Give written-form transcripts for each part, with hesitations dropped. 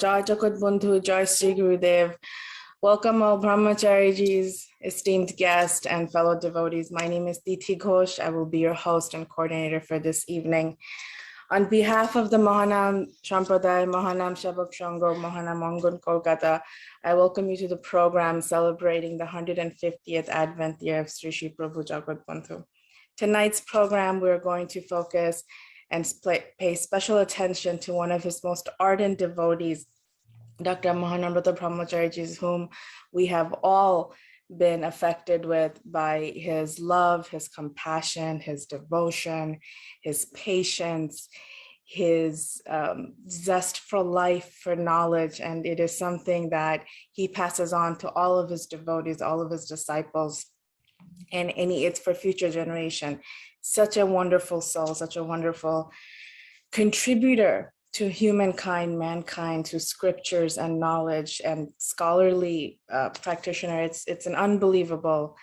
Jai Jagatbandhu, Jai Sri Gurudev. Welcome all Brahmacharijis, esteemed guests and fellow devotees. My name is Diti Ghosh. I will be your host and coordinator for this evening. On behalf of the Mahanam Sampradaya, Mahanam Shabak Shango, Mahanam Angun Kolkata, I welcome you to the program celebrating the 150th Advent year of ShriShri Prabhu Jagatbandhu. Tonight's program, we're going to focus and pay special attention to one of his most ardent devotees, Dr. Mahanambrata Brahmachari, whom we have all been affected with by his love, his compassion, his devotion, his patience, his zest for life, for knowledge. And it is something that he passes on to all of his devotees, all of his disciples, and it's for future generation. Such a wonderful soul, such a wonderful contributor to humankind, mankind, to scriptures and knowledge and scholarly practitioner. It's an unbelievable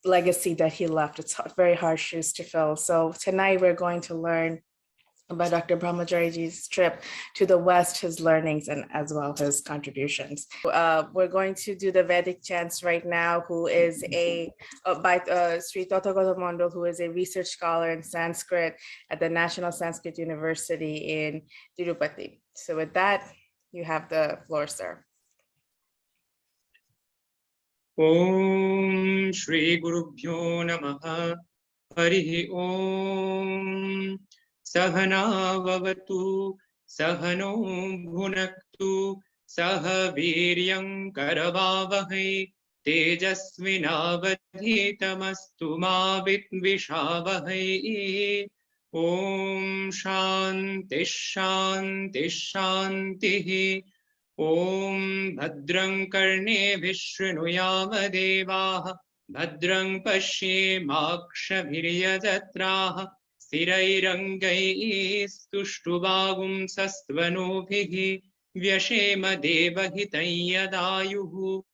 legacy that he left. It's very hard shoes to fill. So tonight we're going to learn about Dr. Brahmachari's trip to the West, his learnings, and as well his contributions. We're going to do the Vedic chants right now, who is by Sri Tathagata, who is a research scholar in Sanskrit at the National Sanskrit University in Tirupati. So with that, you have the floor, sir. Om Shri Gurubhyo Namaha Harihi Om Sahana Vavatu Sahano Bhunaktu Saha Viryam Karavavahai Tejasvinavadhitamastu ma Vitvishavahai. Om Shanti Shanti Shanti. Om Bhadrang Karne Vishnuyama Devaha Bhadrang Pashyemakshabhiryajatraha Sthirairangai Stuštubhagum Sastvanubhihi Vyashema Devahitayadayuhu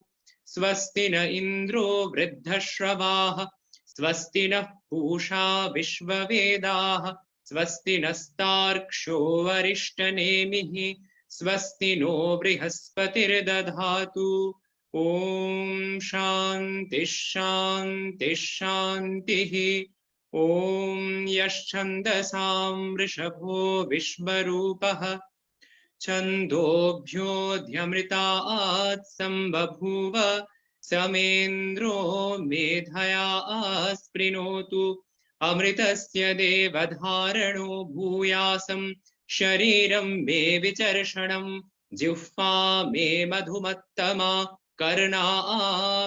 Swasti na Indro Vriddhashravaha Swasti na Pusha Vishvavedaha Swasti na Starksho Varishtanemihi Swasti no Brihaspatir Dadhatu. Om Shanti Shanti Shanti. Om Yaschandasam Rishabho Vishvarupaha Chandobhyo Dhyamritaat Sambabhuva Samendro Medhaya Asprinotu Amritasya Devadharano Bhuyasam Shariram me Vicharshanam Jihva me Madhumattama Karna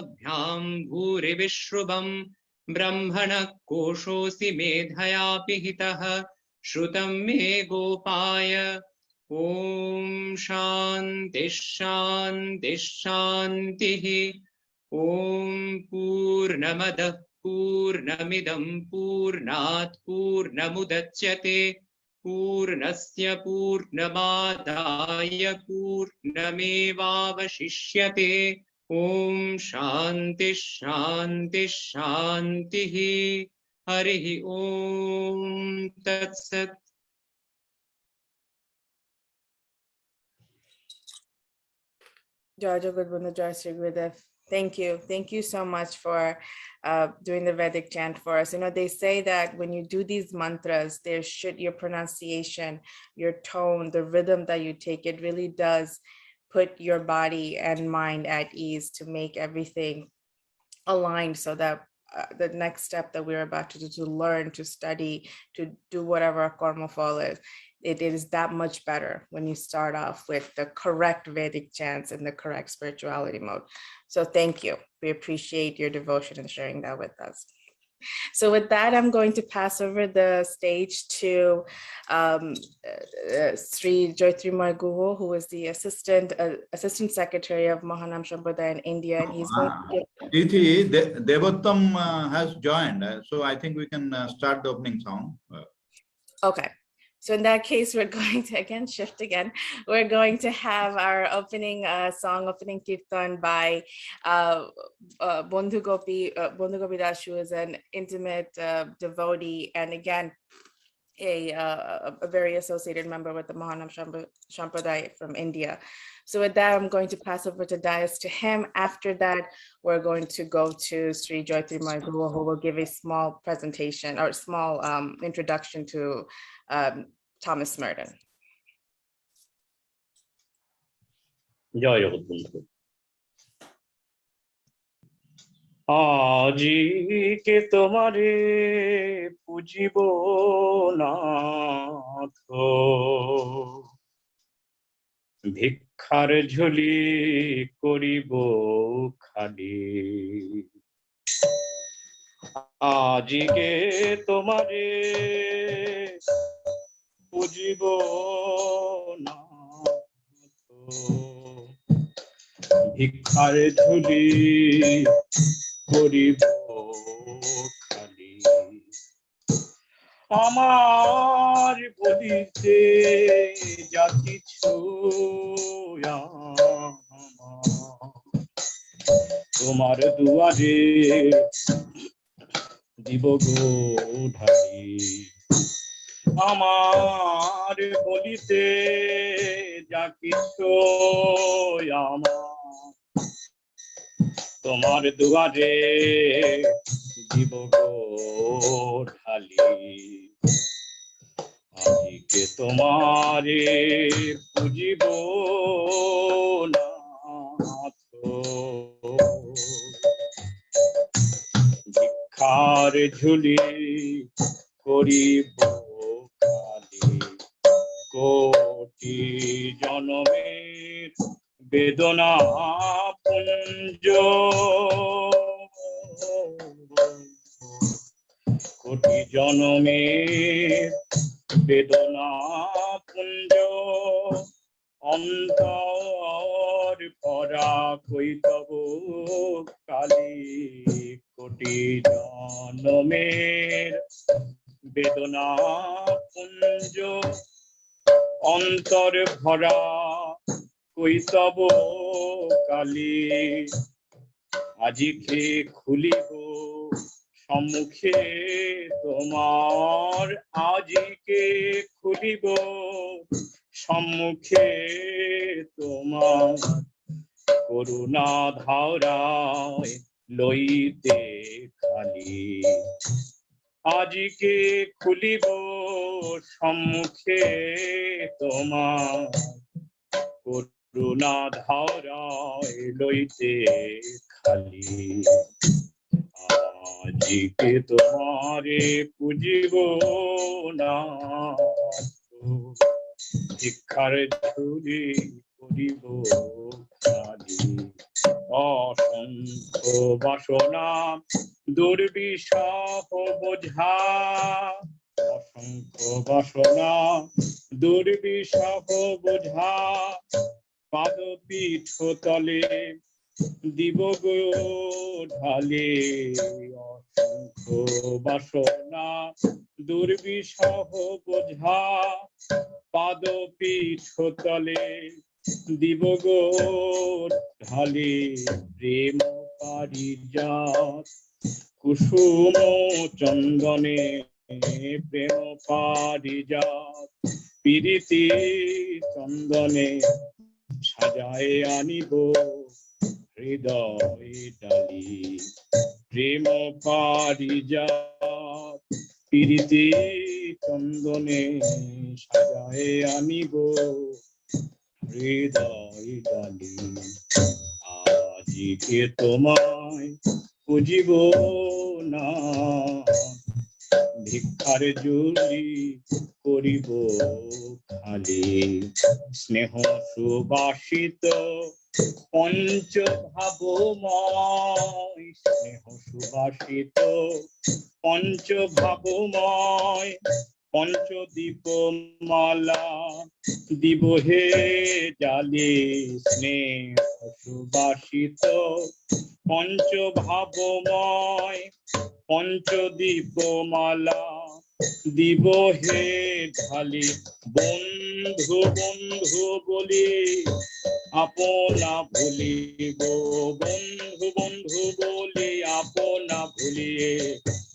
Abhyam Bhuri Vishrubam Brahmana Koshosi Medhaya Pihitaha Shrutam me Gopaya. Om Shanti Shanti Shanti. Om Purnamadah Purnamidam Purnat Purnamudachyate Purnasya Purnamadaya Purnamevavashishyate. Om Shanti Shanti Shanti. Harihi Om Tat Sat. Jai Jagatbandhu, Jai Sri Gurudev. Thank you. Thank you so much for doing the Vedic chant for us. You know, they say that when you do these mantras, your pronunciation, your tone, the rhythm that you take, it really does put your body and mind at ease to make everything aligned so that the next step that we're about to do, to learn, to study, to do whatever our karma fall is, it is that much better when you start off with the correct Vedic chants and the correct spirituality mode. So thank you. We appreciate your devotion and sharing that with us. So with that, I'm going to pass over the stage to Sri Jyotirmoy Guha, who is the Assistant Secretary of Mahanam Sampradaya in India. And he's going to give... Devattam has joined, so I think we can start the opening song. Okay. So in that case, we're going to shift again. We're going to have our opening song, opening kirtan by Bandhu Gopi Das, who is an intimate devotee. And again, a very associated member with the Mahanambrata Sampradaya from India. So with that, I'm going to pass over to Dais to him. After that, we're going to go to Sri Joytrimay Guha, who will give a small presentation or small introduction to Thomas Merton. জয় জগৎবন্ধু। আজিকে তোমারে পুজিব নাথ, ভিক্ষার ঝুলি করিব খালি। আজিকে তোমারে পুজিব নাথ, ভিক্ষার ঝুলি করিব খালি। আমার বলিতে যা কিছু তোমার দুয়ারে দিব গো ঢালি। আমার বলিতে যা কিছু আমার তোমার দুয়ারে দিব গো ঢালি। আজকে তোমারে পুজিব নাথ, ভিক্ষার ঝুলি করিব খালি। কোটি জনমের বেদনা পুঞ্জ, কোটি জনমের বেদনা পুঞ্জ, অন্তর পরা কৈতব কালী। কোটি জনমের বেদনা পুঞ্জ, অন্তর ভরা কৈতব কালী। আজিকে খুলিব সম্মুখে তোমার, আজিকে খুলিব সম্মুখে তোমার। করুণা ধারায় লইতে খালি। আজিকে খুলিব সম্মুখে তোমার, করুণা ধারায় লইতে খালি। আজিকে তোমারে পুজিব নাথ, ভিক্ষার ঝুলি করিব খালি। অসংখ্য বাসনা দুর্বিষহ বোঝা, অসংখ্য বাসনা দুর্বিষহ বোঝা। পাদপীঠ তলে দিব গো ঢালি। অসংখ্য বাসনা দুর্বিষহ বোঝা, পাদপীঠ তলে দিব গো ঢালি। প্রেম পারিজাত কুসুম চন্দনে, প্রেম পারিজাত প্রীতি চন্দনে। সাজায় আনিব হৃদয় ডালি। প্রেম পারিজাত প্রীতি চন্দনে, সাজায় আনিব হৃদয় ডালি। আজিকে তোমায় পুজিব নাথ, ভিক্ষার ঝুলি করিব খালি। স্নেহ সুবাসিত পঞ্চভাবময়, স্নেহ সুবাসিত পঞ্চভাবময়। পঞ্চদীপ মালা দিব হে জালি। স্নেহ সুবাসিত পঞ্চভাবময়, পঞ্চদীপ মালা দিব হে ঢালি। বন্ধু বন্ধু বলি আপনা ভুলিব বন্ধু বন্ধু বলি আপনা ভুলিয়ে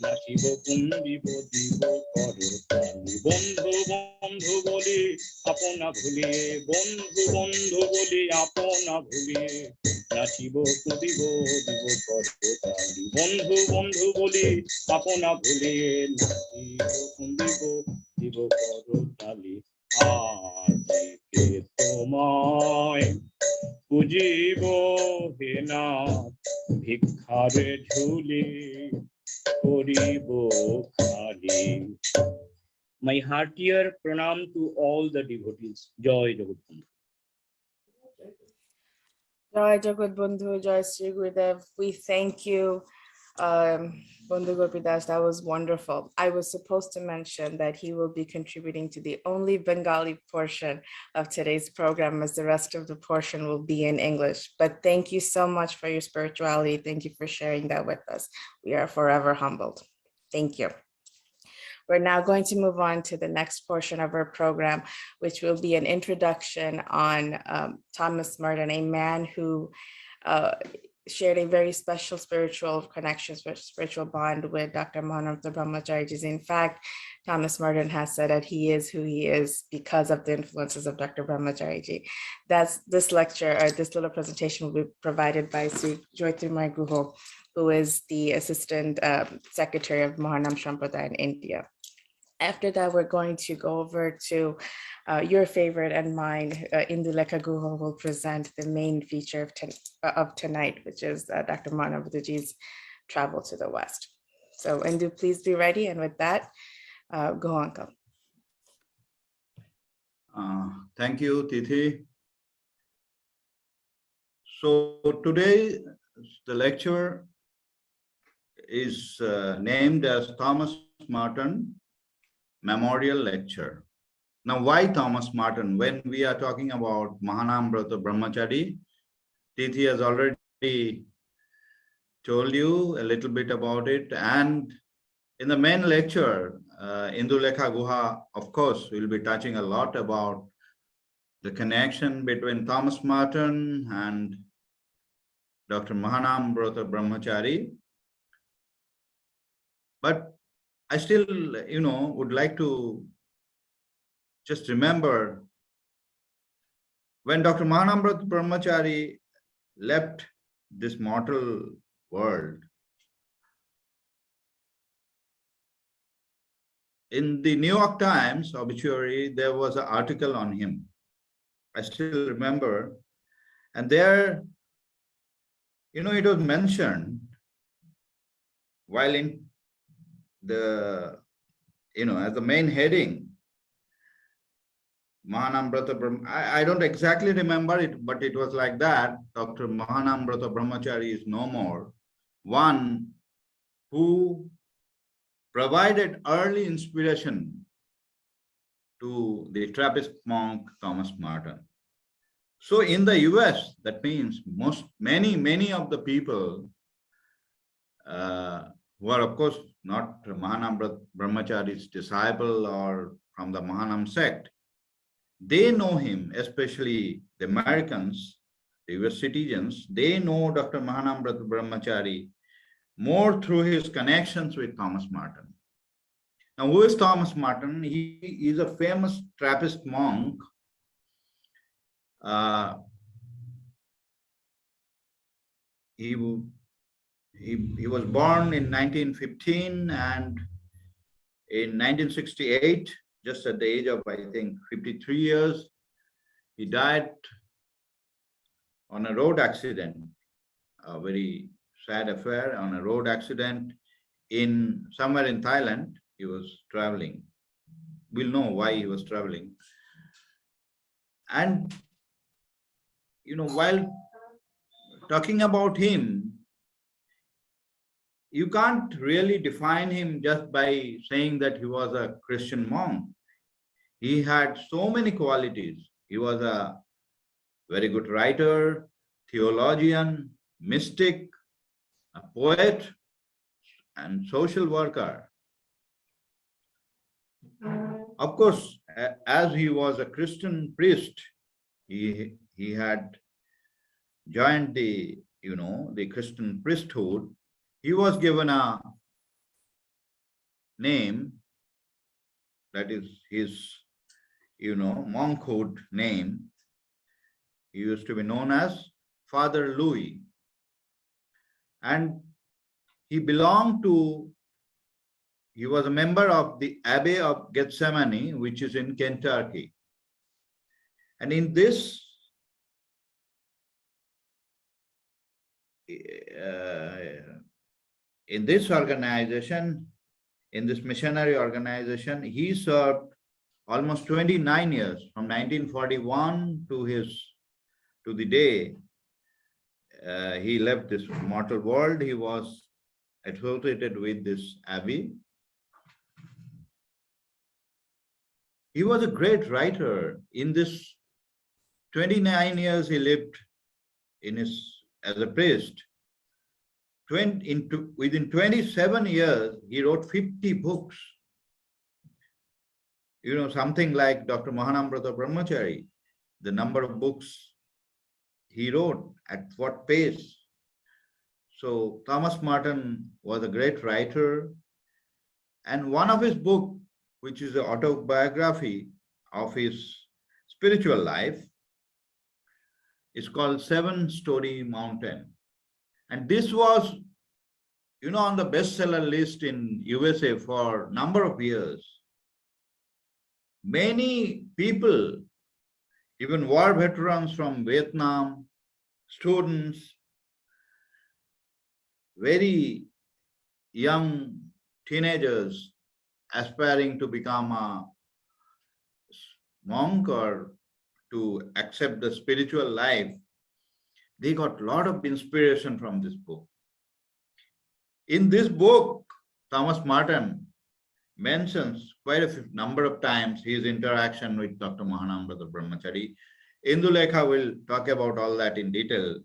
নাচিব কুন্দিব দিব করতালি বন্ধু বন্ধু বলি আপনা ভুলিয়ে বন্ধু বন্ধু বলি আপনা ভুলিয়ে নাচিব কুন্দিব দিব করতালি বন্ধু বন্ধু বলি আপনা ভুলিয়ে নাচিব কুন্দিব দিব করতালি আজকে তোমায় পুজিব হে নাথ ভিক্ষারে ঝুলি করিব খালি। My heartier pranam to all the devotees. Joy Jagatbandhu. Jai Jagatbandhu, Jai Sri Gurudev. We thank you, Bandhu Gopidas. That was wonderful. I was supposed to mention that he will be contributing to the only Bengali portion of today's program, as the rest of the portion will be in English. But thank you so much for your spirituality. Thank you for sharing that with us. We are forever humbled. Thank you. We're now going to move on to the next portion of our program, which will be an introduction on Thomas Marton, a man who shared a very special spiritual connection, spiritual bond with Dr. Mahanambrata Brahmachari. In fact, Thomas Marton has said that he is who he is because of the influences of Dr. Brahmachari. That's this lecture, or this little presentation will be provided by Sri Jyotirmay Guha, who is the Assistant Secretary of Mahanambrata in India. After that, we're going to go over to your favorite and mine. Indulekha Guha will present the main feature of tonight, which is Dr. Mahanambrataji's travel to the West. So Indu, please be ready. And with that, go uncle. Thank you, Tithi. So today, the lecture is named as Thomas Marton Memorial Lecture. Now, why Thomas Marton? When we are talking about Mahanambrata Brahmachari, Tithi has already told you a little bit about it. And in the main lecture, Indulekha Guha, of course, will be touching a lot about the connection between Thomas Marton and Dr. Mahanambrata Brahmachari. But I still, would like to just remember when Dr. Mahanambrata Brahmachari left this mortal world, in the New York Times obituary, there was an article on him. I still remember. And there, it was mentioned while in the, as the main heading, Mahanambrata I don't exactly remember it, but it was like that. Dr. Mahanambrata Brahmachari is no more. One who provided early inspiration to the Trappist monk Thomas Marton. So in the US, that means many of the people who are, of course, not Mahanambrata Brahmachari's disciple or from the Mahanam sect, they know him, especially the Americans, the US citizens. They know Dr. Mahanambrata Brahmachari more through his connections with Thomas Marton. Now, who is Thomas Marton? He is a famous Trappist monk. He was born in 1915, and in 1968, just at the age of, I think, 53 years, he died on a road accident, a very sad affair, on a road accident somewhere in Thailand. He was traveling. We'll know why he was traveling. And, while talking about him, you can't really define him just by saying that he was a Christian monk. He had so many qualities. He was a very good writer, theologian, mystic, a poet, and social worker. Of course, as he was a Christian priest, he had joined the, the Christian priesthood, he was given a name, that is his, monkhood name. He used to be known as Father Louis. And he was a member of the Abbey of Gethsemane, which is in Kentucky. And in this organization, in this missionary organization, he served almost 29 years, from 1941 to the day he left this mortal world. He was associated with this abbey. He was a great writer. In this 29 years he lived as a priest. Within 27 years, he wrote 50 books. Something like Dr. Mahanambrata Brahmachari, the number of books he wrote, at what pace. So Thomas Marton was a great writer. And one of his books, which is an autobiography of his spiritual life, is called 7-Story Mountain. And this was, on the bestseller list in USA for a number of years. Many people, even war veterans from Vietnam, students, very young teenagers aspiring to become a monk or to accept the spiritual life, they got a lot of inspiration from this book. In this book, Thomas Marton mentions quite a number of times his interaction with Dr. Mahanambrata Brahmachari. Indulekha will talk about all that in detail,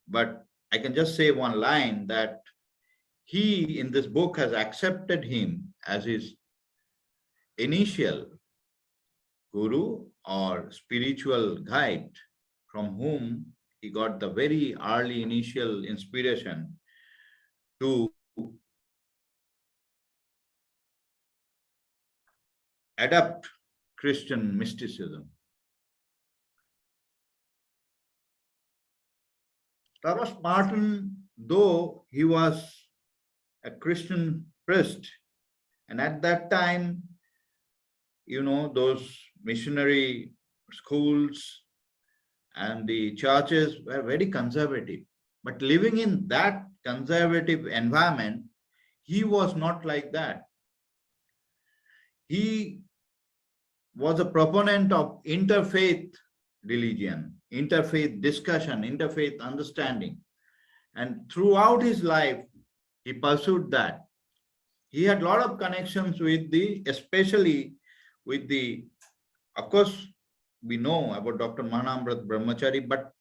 but I can just say one line, that he in this book has accepted him as his initial guru or spiritual guide, from whom he got the very early initial inspiration to adopt Christian mysticism. Thomas Marton, though he was a Christian priest, and at that time, those missionary schools and the churches were very conservative. But living in that conservative environment, he was not like that. He was a proponent of interfaith religion, interfaith discussion, interfaith understanding. And throughout his life, he pursued that. He had a lot of connections especially with of course, we know about Dr. Mahanambrata Brahmachari, but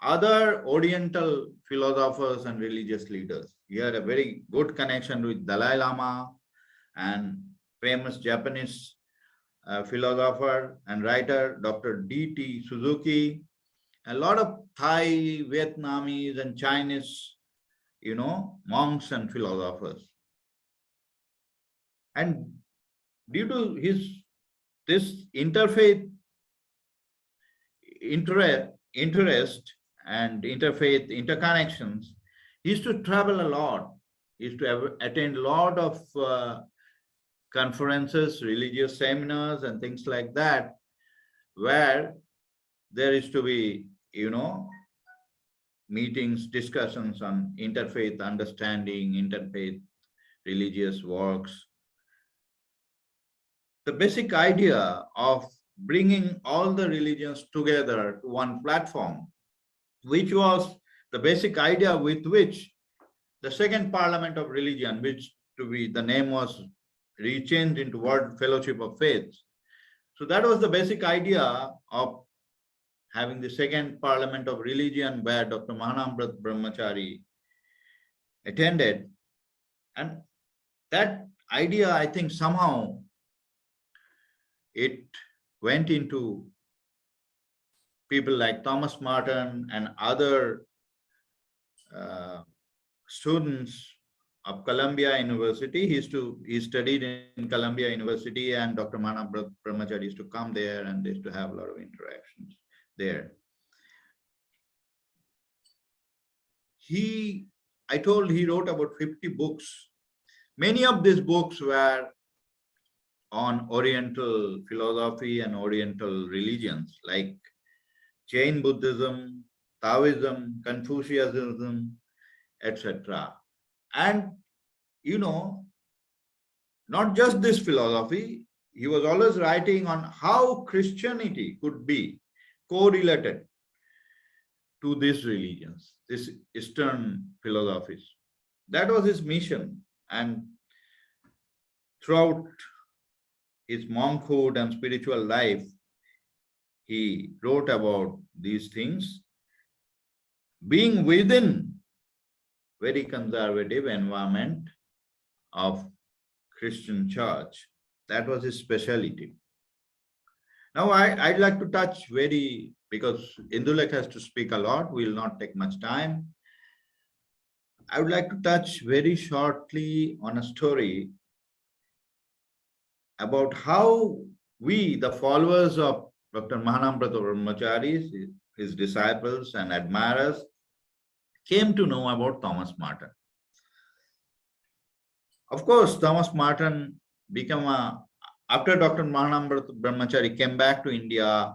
other Oriental philosophers and religious leaders. He had a very good connection with Dalai Lama and famous Japanese philosopher and writer, Dr. D.T. Suzuki, a lot of Thai, Vietnamese, and Chinese, monks and philosophers. And due to this interfaith interest and interfaith interconnections, he used to travel a lot. He used to attend a lot of conferences, religious seminars, and things like that, where there is to be, meetings, discussions on interfaith understanding, interfaith religious works. The basic idea of bringing all the religions together to one platform, which was the basic idea with which the Second Parliament of Religion, the name was rechanged into World Fellowship of Faiths. So that was the basic idea of having the Second Parliament of Religion, where Dr. Mahanambrata Brahmachari attended. And that idea, I think somehow it went into people like Thomas Marton and other students of Columbia University. He studied in Columbia University, and Dr. Mahanambrata Brahmachari used to come there, and they used to have a lot of interactions there. I told he wrote about 50 books. Many of these books were on Oriental philosophy and Oriental religions like Jain Buddhism, Taoism, Confucianism, etc. And, you know, not just this philosophy, he was always writing on how Christianity could be correlated to these religions, these Eastern philosophies. That was his mission. And throughout his monkhood and spiritual life, he wrote about these things, being within very conservative environment of Christian church. That was his specialty. Now I'd like to touch because Indulekha has to speak a lot, we will not take much time. I would like to touch very shortly on a story about how we, the followers of Dr. Mahanambrata Brahmachari, his disciples and admirers, came to know about Thomas Marton. Of course, Thomas Marton after Dr. Mahanambrata Brahmachari came back to India,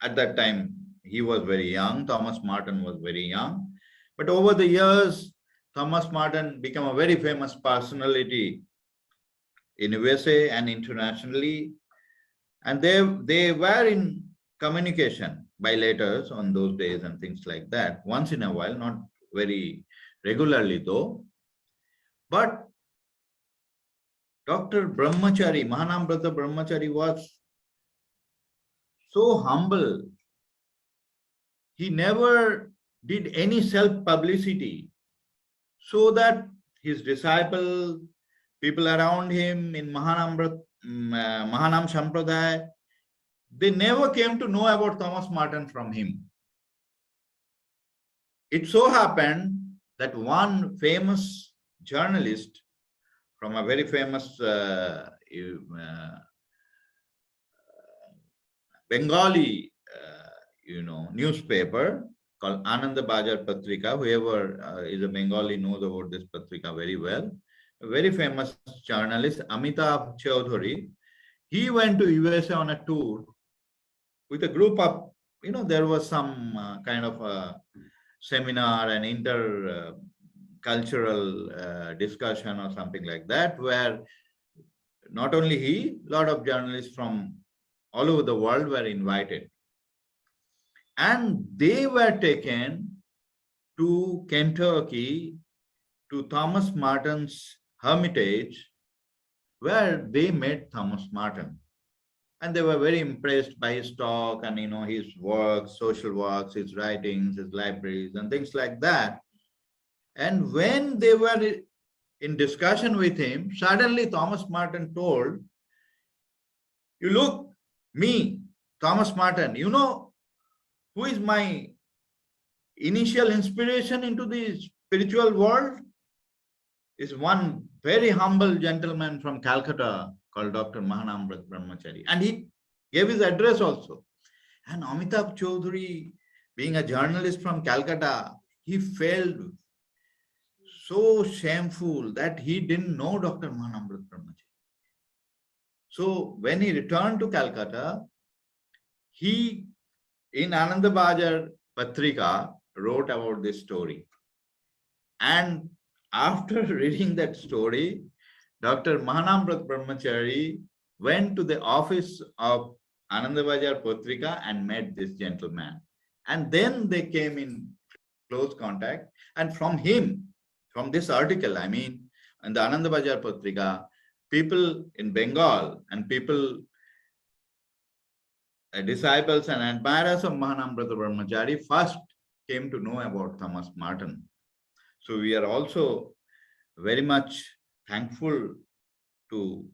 at that time he was very young, Thomas Marton was very young. But over the years, Thomas Marton became a very famous personality in USA and internationally. And they were in communication by letters on those days and things like that, once in a while, not very regularly though. But Dr. Brahmachari, Mahanambrata Brahmachari, was so humble. He never did any self-publicity, so that his disciples, people around him in Mahanam Sampradaya, they never came to know about Thomas Marton from him. It so happened that one famous journalist from a very famous Bengali newspaper called Ananda Bajar Patrika. Whoever is a Bengali knows about this Patrika very well. A very famous journalist, Amitabh Chaudhary, he went to USA on a tour with a group of, there was some kind of a seminar and intercultural discussion or something like that, where not only he, a lot of journalists from all over the world were invited. And they were taken to Kentucky, to Thomas Marton's hermitage, where they met Thomas Marton. And they were very impressed by his talk and his works, social works, his writings, his libraries, and things like that. And when they were in discussion with him, suddenly Thomas Marton told, "You look, me, Thomas Marton, who is my initial inspiration into the spiritual world? Is one very humble gentleman from Calcutta called Dr. Mahanambrata Brahmachari." And he gave his address also. And Amitabh Chaudhary, being a journalist from Calcutta, he felt so shameful that he didn't know Dr. Mahanambrata Brahmachari. So when he returned to Calcutta, he, in Ananda Bajar Patrika, wrote about this story. And after reading that story, Dr. Mahanambrata Brahmachari went to the office of Ananda Bajar Patrika and met this gentleman. And then they came in close contact. And from him, from this article, in the Ananda Bajar Patrika, people in Bengal and people, disciples and admirers of Mahanambrata Brahmachari first came to know about Thomas Marton. So we are also very much thankful to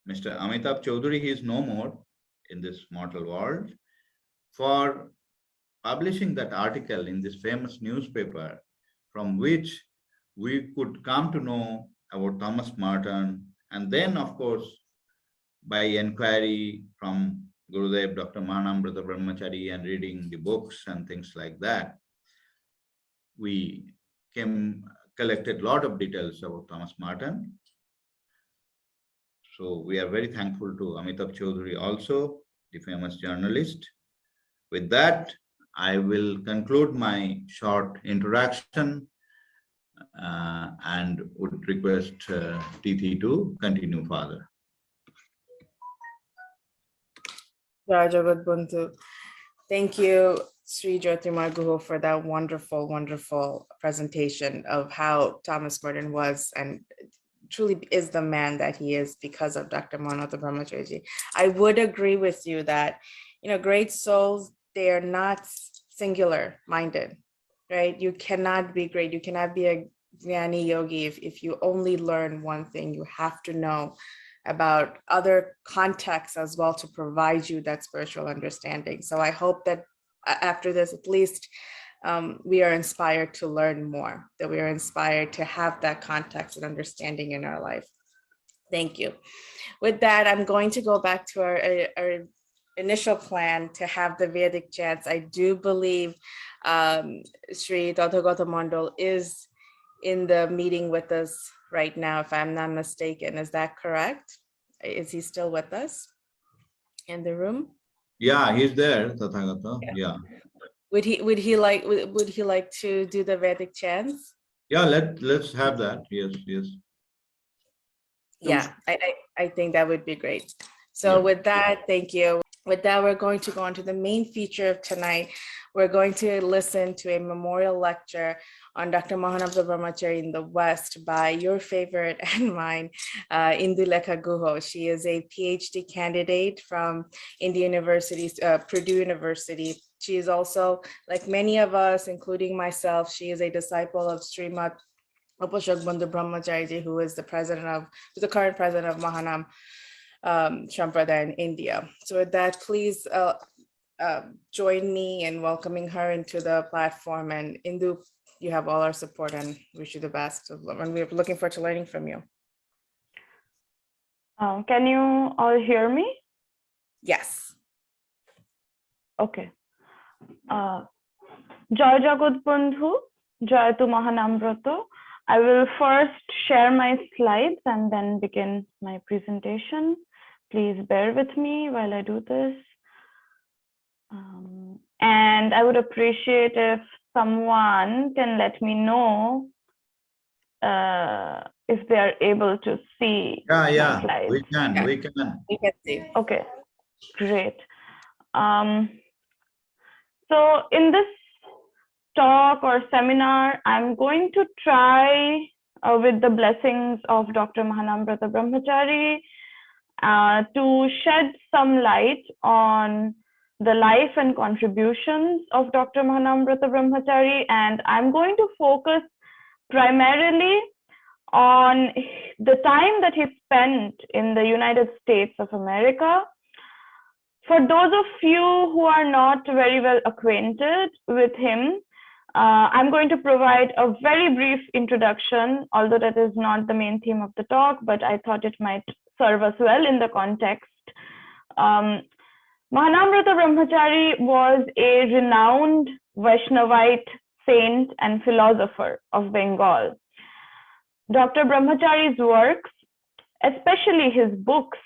Mr. Amitabh Chaudhary. He is no more in this mortal world, for publishing that article in this famous newspaper, from which we could come to know about Thomas Marton. And then, of course, by inquiry from Gurudev, Dr. Mahanambrata Brahmachari, and reading the books and things like that, we collected a lot of details about Thomas Marton. So we are very thankful to Amitabh Chaudhary also, the famous journalist. With that, I will conclude my short introduction and would request Tithi to continue further. Jagatbandhu. Thank you, Sri Jyotirmay Guha, for that wonderful, wonderful presentation of how Thomas Marton was and truly is the man that he is because of Dr. Mahanambrata Brahmachari. I would agree with you that, great souls, they are not singular minded, right? You cannot be great. You cannot be a Jnani yogi if you only learn one thing. You have to know about other contexts as well to provide you that spiritual understanding. So I hope that after this, at least we are inspired to learn more, that we are inspired to have that context and understanding in our life. Thank you. With that, I'm going to go back to our initial plan to have the Vedic chants. I do believe Sri Tathagata Mandal is in the meeting with us right now, if I'm not mistaken. Is that correct? Is he still with us in the room? Yeah, he's there, Tathagata. Yeah. Would he like to do the Vedic chants? Yeah, let's have that. Yes. Yeah, I think that would be great. So with that, thank you. With that, we're going to go on to the main feature of tonight. We're going to listen to a memorial lecture on Dr. Mahanambrata Brahmachari in the West by your favorite and mine, Indulekha Guha. She is a PhD candidate from Indian University, Purdue University. She is also, like many of us, including myself, she is a disciple of Srimad Jagatbandhu Brahmachari, who is the current president of Mahanam Sampradaya in India. So with that, please join me in welcoming her into the platform. And Indu, you have all our support and wish you the best. And we're looking forward to learning from you. Can you all hear me? Yes. Okay. Jai Jagatbandhu, Jai to Mahanambrata. I will first share my slides and then begin my presentation. Please bear with me while I do this. And I would appreciate if someone can let me know if they are able to see my slides. We can. We can see. Okay, great. So in this talk or seminar, I'm going to try with the blessings of Dr. Mahanambrata Brahmachari to shed some light on the life and contributions of Dr. Mahanambrata Brahmachari, and I'm going to focus primarily on the time that he spent in the United States of America. For those of you who are not very well acquainted with him, I'm going to provide a very brief introduction, although that is not the main theme of the talk, but I thought it might serve us well in the context. Mahanambrata Brahmachari was a renowned Vaishnavite saint and philosopher of Bengal. Dr. Brahmachari's works, especially his books,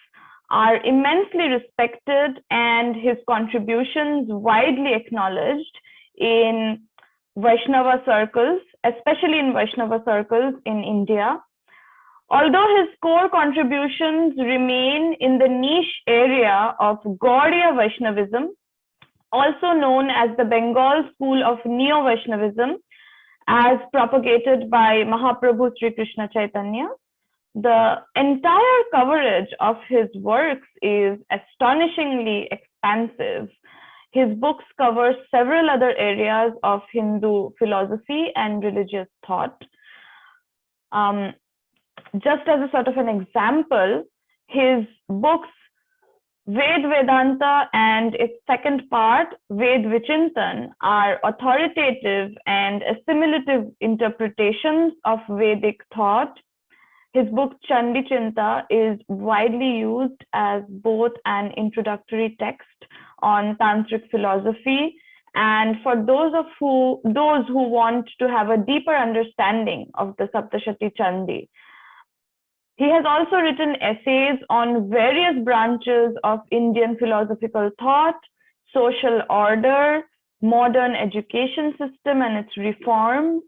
are immensely respected and his contributions widely acknowledged in Vaishnava circles, especially in Vaishnava circles in India. Although his core contributions remain in the niche area of Gaudiya Vaishnavism, also known as the Bengal school of Neo-Vaishnavism, as propagated by Mahaprabhu Sri Krishna Chaitanya, the entire coverage of his works is astonishingly expansive. His books cover several other areas of Hindu philosophy and religious thought. Just as a sort of an example, his books Ved Vedanta and its second part, Ved Vichintan, are authoritative and assimilative interpretations of Vedic thought. His book Chandi Chinta is widely used as both an introductory text on tantric philosophy and for those who want to have a deeper understanding of the Saptashati Chandi. He has also written essays on various branches of Indian philosophical thought, social order, modern education system and its reforms.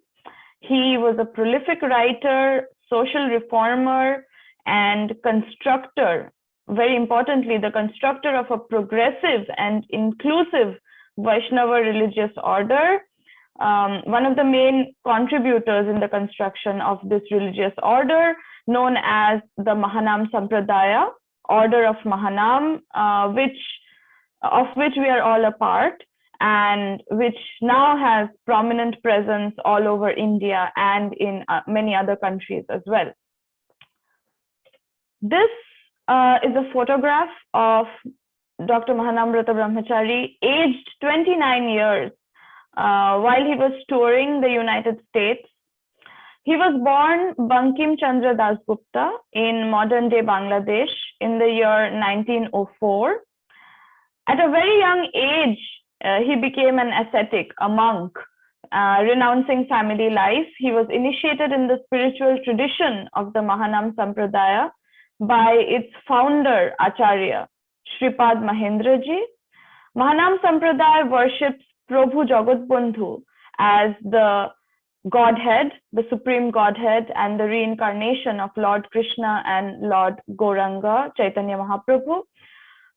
He was a prolific writer, social reformer, and constructor, very importantly, the constructor of a progressive and inclusive Vaishnava religious order. One of the main contributors in the construction of this religious order, known as the Mahanam Sampradaya, order of Mahanam, of which we are all a part, and which now has prominent presence all over India and in many other countries as well. This is a photograph of Dr. Mahanambrata Brahmachari, aged 29 years, while he was touring the United States. He was born Bankim Chandra Dasgupta in modern-day Bangladesh in the year 1904. At a very young age, he became an ascetic, a monk, renouncing family life. He was initiated in the spiritual tradition of the Mahanam Sampradaya by its founder, Acharya, Shripad Mahendraji. Mahanam Sampradaya worships Prabhu Jagatbandhu as the Godhead, the Supreme Godhead, and the reincarnation of Lord Krishna and Lord Gauranga, Chaitanya Mahaprabhu.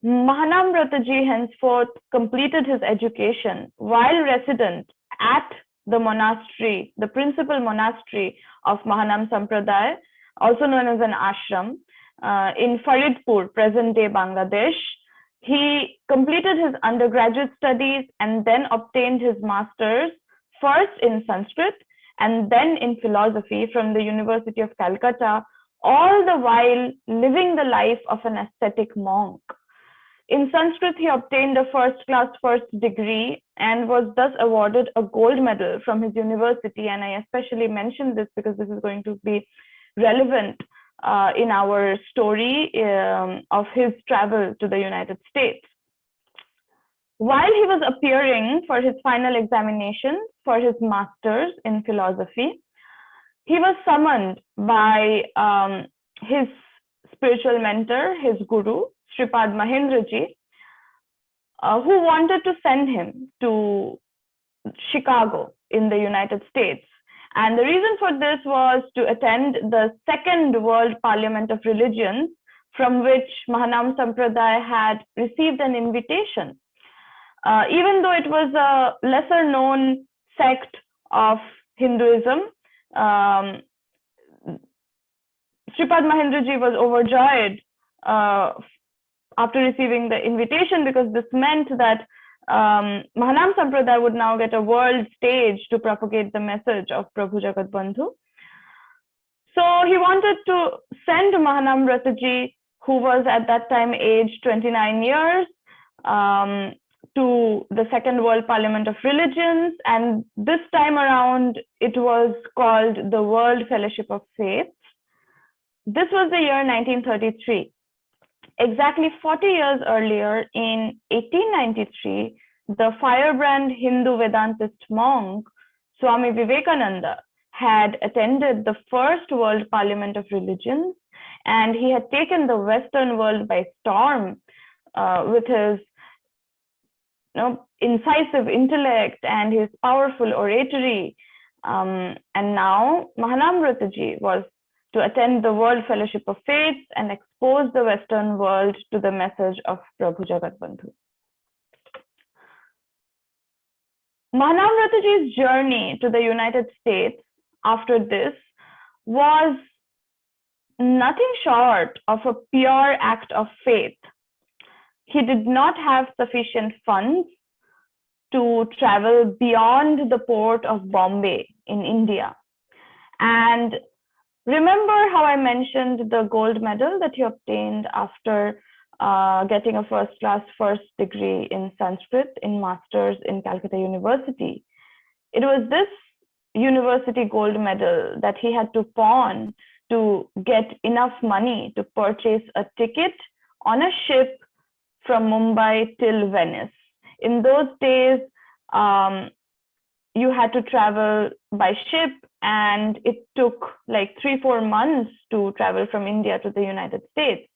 Mahanambrata ji henceforth completed his education while resident at the monastery, the principal monastery of Mahanam Sampradaya, also known as an ashram, in Faridpur, present-day Bangladesh. He completed his undergraduate studies and then obtained his master's, first in Sanskrit and then in philosophy from the University of Calcutta, all the while living the life of an ascetic monk. In Sanskrit, he obtained a first-class first degree and was thus awarded a gold medal from his university. And I especially mention this because this is going to be relevant in our story of his travel to the United States. While he was appearing for his final examination for his master's in philosophy, he was summoned by his spiritual mentor, his guru, Shripad Mahendraji, who wanted to send him to Chicago in the United States. And the reason for this was to attend the Second World Parliament of Religions, from which Mahanam Sampradaya had received an invitation. Even though it was a lesser known sect of Hinduism, Shripad Mahendraji was overjoyed after receiving the invitation, because this meant that Mahanam Sampradaya would now get a world stage to propagate the message of Prabhu Jagatbandhu. So he wanted to send Mahanambrata ji, who was at that time aged 29 years, to the Second World Parliament of Religions, and this time around it was called the World Fellowship of Faith. This was the year 1933. Exactly 40 years earlier, in 1893, the firebrand Hindu Vedantist monk Swami Vivekananda had attended the First World Parliament of Religions, and he had taken the Western world by storm with his incisive intellect and his powerful oratory. And now Mahanambrata ji was to attend the World Fellowship of Faith and expose the Western world to the message of Prabhu Jagatbandhu. Mahanambrata ji's journey to the United States after this was nothing short of a pure act of faith. He did not have sufficient funds to travel beyond the port of Bombay in India. And remember how I mentioned the gold medal that he obtained after getting a first degree in Sanskrit, in master's in Calcutta University. It was this university gold medal that he had to pawn to get enough money to purchase a ticket on a ship from Mumbai till Venice. In those days, you had to travel by ship, and it took like 3-4 months to travel from India to the United States.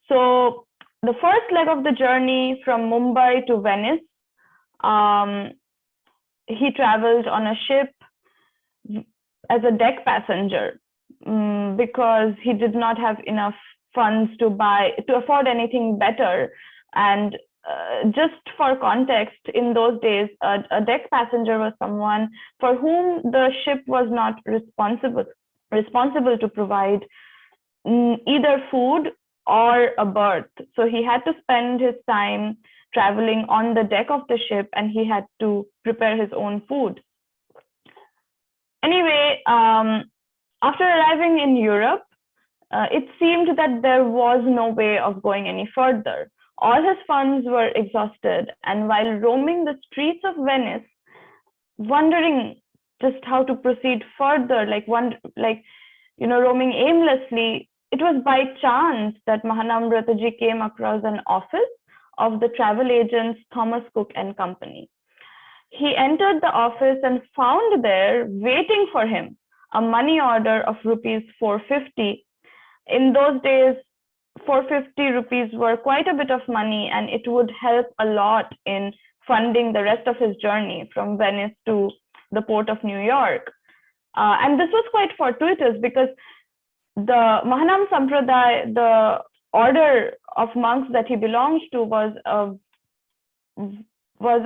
So the first leg of the journey from Mumbai to Venice, he traveled on a ship as a deck passenger because he did not have enough funds to afford anything better. And just for context, in those days, a deck passenger was someone for whom the ship was not responsible to provide either food or a berth. So he had to spend his time traveling on the deck of the ship, and he had to prepare his own food. Anyway, after arriving in Europe, it seemed that there was no way of going any further. All his funds were exhausted, and while roaming the streets of Venice, wondering just how to proceed further, roaming aimlessly, it was by chance that Mahanambrata ji came across an office of the travel agents Thomas Cook and Company. He entered the office and found there, waiting for him, a money order of rupees 450. In those days, 450 rupees were quite a bit of money, and it would help a lot in funding the rest of his journey from Venice to the port of New York. And this was quite fortuitous because the Mahanam Sampradaya, the order of monks that he belonged to, was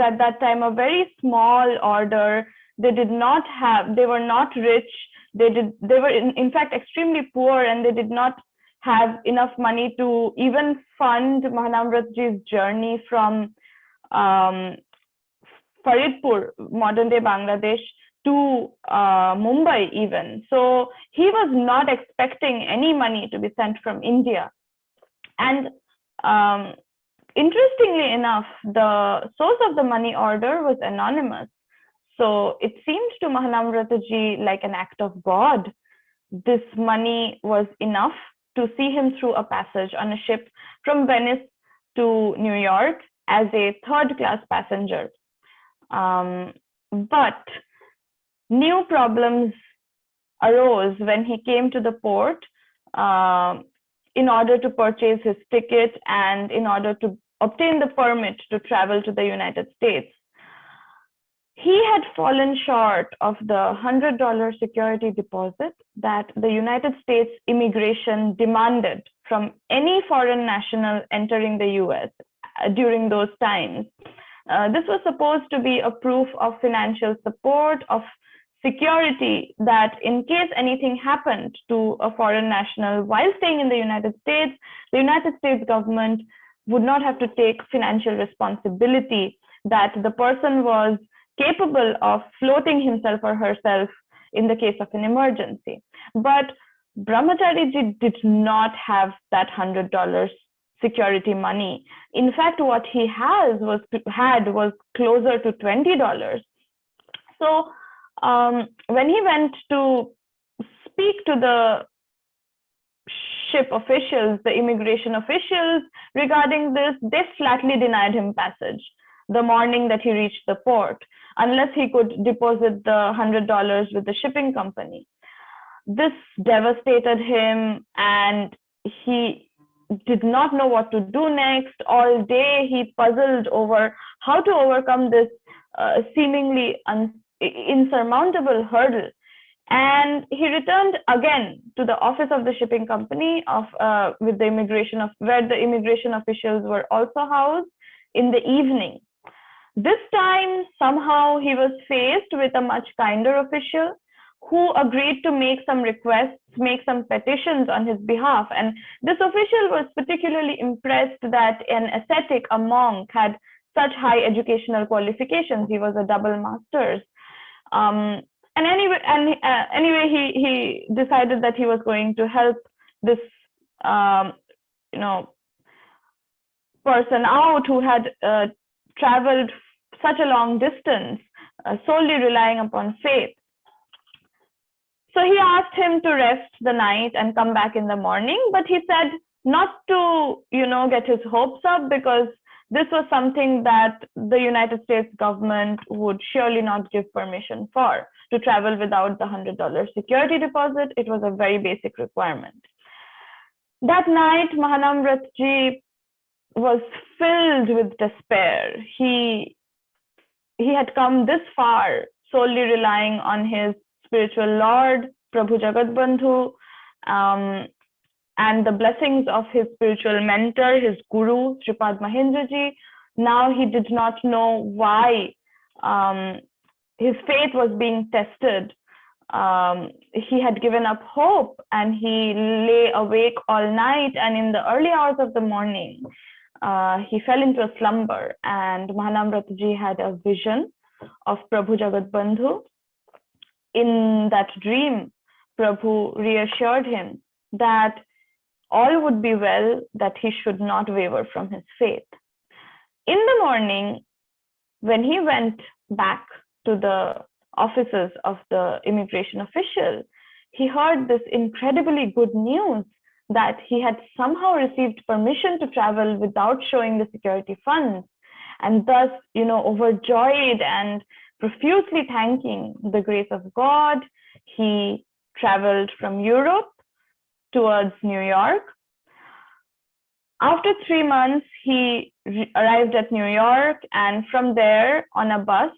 at that time a very small order. They were not rich. They were in fact extremely poor, and they did not have enough money to even fund Mahanambrata ji's journey from Faridpur, modern day Bangladesh, to Mumbai even. So he was not expecting any money to be sent from India. And interestingly enough, the source of the money order was anonymous. So it seemed to Mahanambrata ji like an act of God. This money was enough to see him through a passage on a ship from Venice to New York as a third-class passenger. But new problems arose when he came to the port in order to purchase his ticket and in order to obtain the permit to travel to the United States. He had fallen short of the $100 security deposit that the United States immigration demanded from any foreign national entering the US during those times. This was supposed to be a proof of financial support, of security, that in case anything happened to a foreign national while staying in the United States government would not have to take financial responsibility, that the person was capable of floating himself or herself in the case of an emergency. But Brahmachari ji did not have that $100 security money. In fact, what he had was closer to $20. So when he went to speak to the ship officials, the immigration officials regarding this, they flatly denied him passage the morning that he reached the port, unless he could deposit the $100 with the shipping company. This devastated him, and he did not know what to do next. All day he puzzled over how to overcome this seemingly insurmountable hurdle. And he returned again to the office of the shipping company with the where the immigration officials were also housed in the evening. This time, somehow he was faced with a much kinder official who agreed to make some requests, make some petitions on his behalf. And this official was particularly impressed that an ascetic, a monk, had such high educational qualifications. He was a double master's. Anyway, he decided that he was going to help this, person out who had traveled such a long distance, solely relying upon faith. So he asked him to rest the night and come back in the morning, but he said not to, get his hopes up, because this was something that the United States government would surely not give permission for, to travel without the $100 security deposit. It was a very basic requirement. That night, Mahanambrata was filled with despair. He had come this far solely relying on his spiritual Lord, Prabhu Jagatbandhu, and the blessings of his spiritual mentor, his guru, Sripad Mahendraji. Now he did not know why his faith was being tested. He had given up hope, and he lay awake all night, and in the early hours of the morning, he fell into a slumber, and Mahanambrata had a vision of Prabhu Jagatbandhu. In that dream, Prabhu reassured him that all would be well, that he should not waver from his faith. In the morning, when he went back to the offices of the immigration official, he heard this incredibly good news that he had somehow received permission to travel without showing the security funds, and thus, overjoyed and profusely thanking the grace of God, he traveled from Europe towards New York. After 3 months, he arrived at New York, and from there on a bus,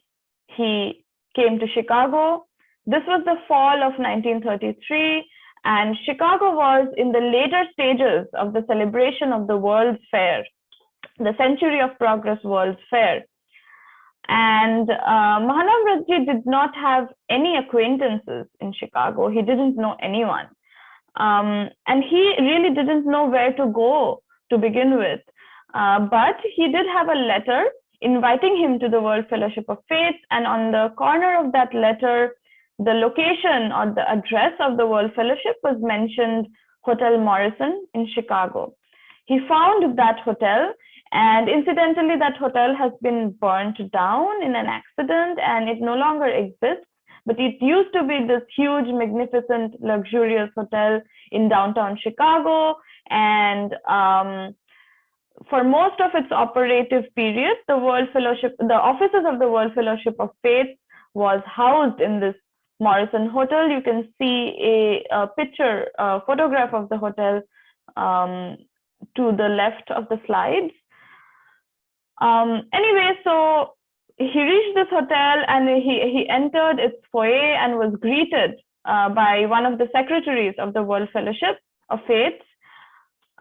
he came to Chicago. This was the fall of 1933, and Chicago was in the later stages of the celebration of the World's Fair, the Century of Progress World's Fair. And Mahanambrata did not have any acquaintances in Chicago. He didn't know anyone. And he really didn't know where to go to begin with. But he did have a letter inviting him to the World Fellowship of Faith. And on the corner of that letter, the location or the address of the World Fellowship was mentioned, Hotel Morrison in Chicago. He found that hotel, and incidentally, that hotel has been burnt down in an accident, and it no longer exists. But it used to be this huge, magnificent, luxurious hotel in downtown Chicago. And for most of its operative period, the offices of the World Fellowship of Faith was housed in this Morrison Hotel. You can see a picture, a photograph of the hotel to the left of the slides. Anyway, so he reached this hotel, and he entered its foyer and was greeted by one of the secretaries of the World Fellowship of Faith.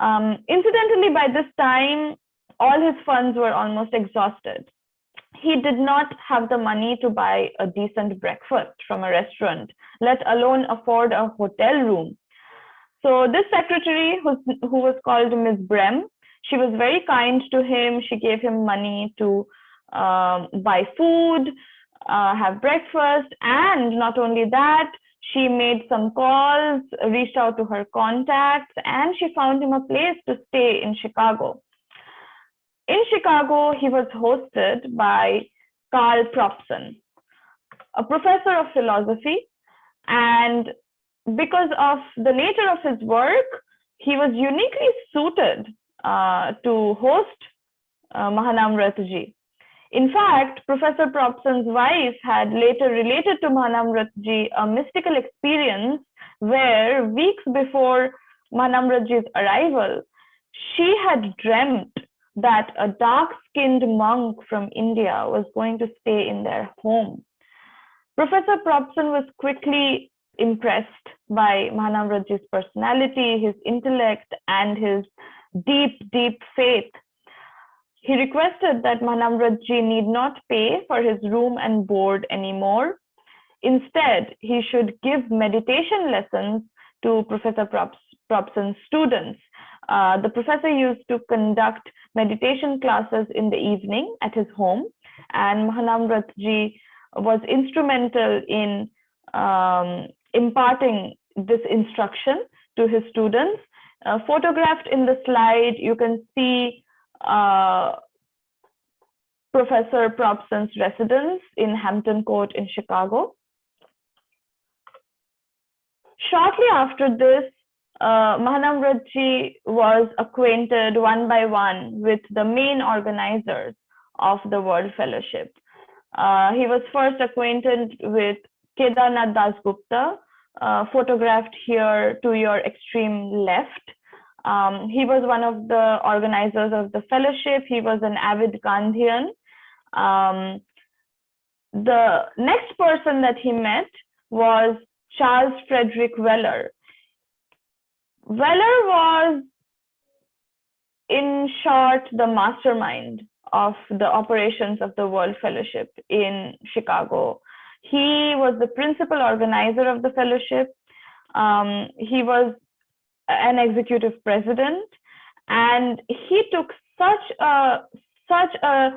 Incidentally, by this time, all his funds were almost exhausted. He did not have the money to buy a decent breakfast from a restaurant, let alone afford a hotel room. So this secretary, who was called Ms. Brem, she was very kind to him. She gave him money to buy food, have breakfast, and not only that, she made some calls, reached out to her contacts, and she found him a place to stay in Chicago. In Chicago, he was hosted by Karl Propson, a professor of philosophy, and because of the nature of his work, he was uniquely suited to host Mahanambrata. In fact, Professor Propson's wife had later related to Mahanambrata a mystical experience where weeks before Mahanambrata's arrival, she had dreamt that a dark-skinned monk from India was going to stay in their home. Professor Propson was quickly impressed by Mahanambrata's personality, his intellect, and his deep, deep faith. He requested that Mahanambrata need not pay for his room and board anymore. Instead, he should give meditation lessons to Professor Propson's students. The professor used to conduct meditation classes in the evening at his home, and Mahanambrata was instrumental in imparting this instruction to his students. Photographed in the slide, you can see Professor Probson's residence in Hampton Court in Chicago. Shortly after this, Mahanambrata was acquainted one by one with the main organizers of the World Fellowship. He was first acquainted with Kedarnath Dasgupta, photographed here to your extreme left. He was one of the organizers of the fellowship. He was an avid Gandhian. The next person that he met was Charles Frederick Weller. Weller was, in short, the mastermind of the operations of the World Fellowship in Chicago. He was the principal organizer of the fellowship. He was an executive president, and he took such a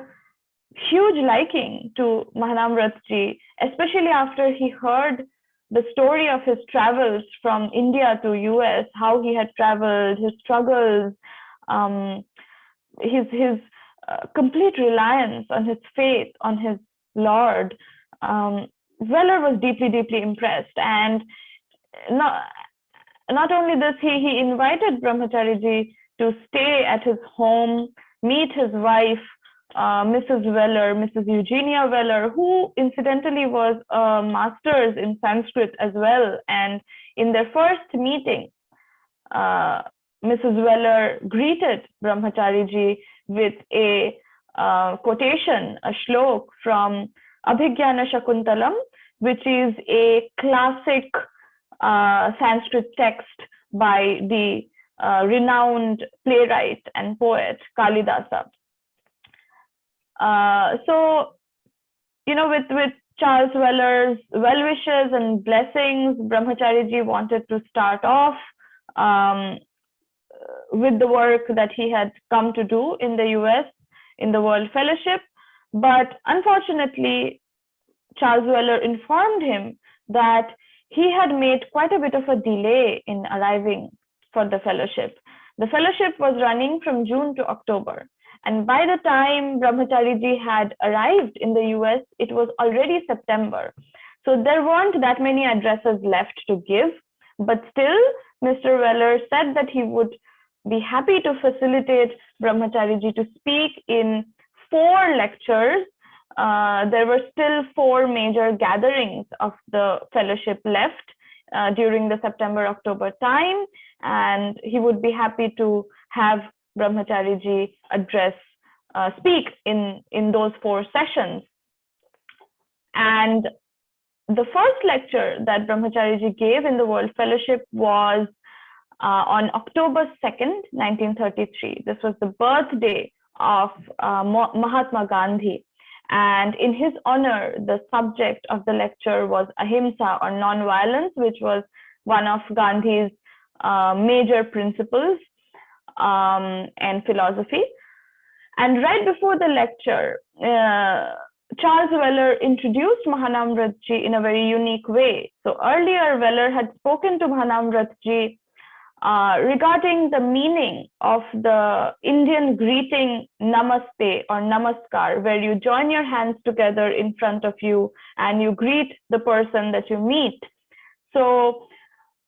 huge liking to Mahanambrata, especially after he heard the story of his travels from India to US, how he had traveled, his struggles, his complete reliance on his faith, on his Lord. Weller was deeply, deeply impressed. And not only this, he invited Brahmachari to stay at his home, meet his wife, Mrs. Weller, Mrs. Eugenia Weller, who incidentally was a master's in Sanskrit as well. And in their first meeting, Mrs. Weller greeted Brahmachari with a quotation, a shlok from Abhigyana Shakuntalam, which is a classic Sanskrit text by the renowned playwright and poet Kalidasa. So, you know, with Charles Weller's well wishes and blessings, Brahmachari wanted to start off with the work that he had come to do in the US, in the World Fellowship. But unfortunately, Charles Weller informed him that he had made quite a bit of a delay in arriving for the fellowship. The fellowship was running from June to October. And by the time Brahmachari had arrived in the US, it was already September. So there weren't that many addresses left to give. But still, Mr. Weller said that he would be happy to facilitate Brahmachari to speak in 4 lectures. There were still 4 major gatherings of the fellowship left during the September-October time, and he would be happy to have Brahmachari speak in those 4 sessions. And the first lecture that Brahmachari gave in the World Fellowship was on October 2nd, 1933. This was the birthday of Mahatma Gandhi. And in his honor, the subject of the lecture was ahimsa, or non-violence, which was one of Gandhi's major principles and philosophy. And right before the lecture, Charles Weller introduced Mahanambrata in a very unique way. So earlier, Weller had spoken to Mahanambrata regarding the meaning of the Indian greeting namaste or namaskar, where you join your hands together in front of you and you greet the person that you meet. So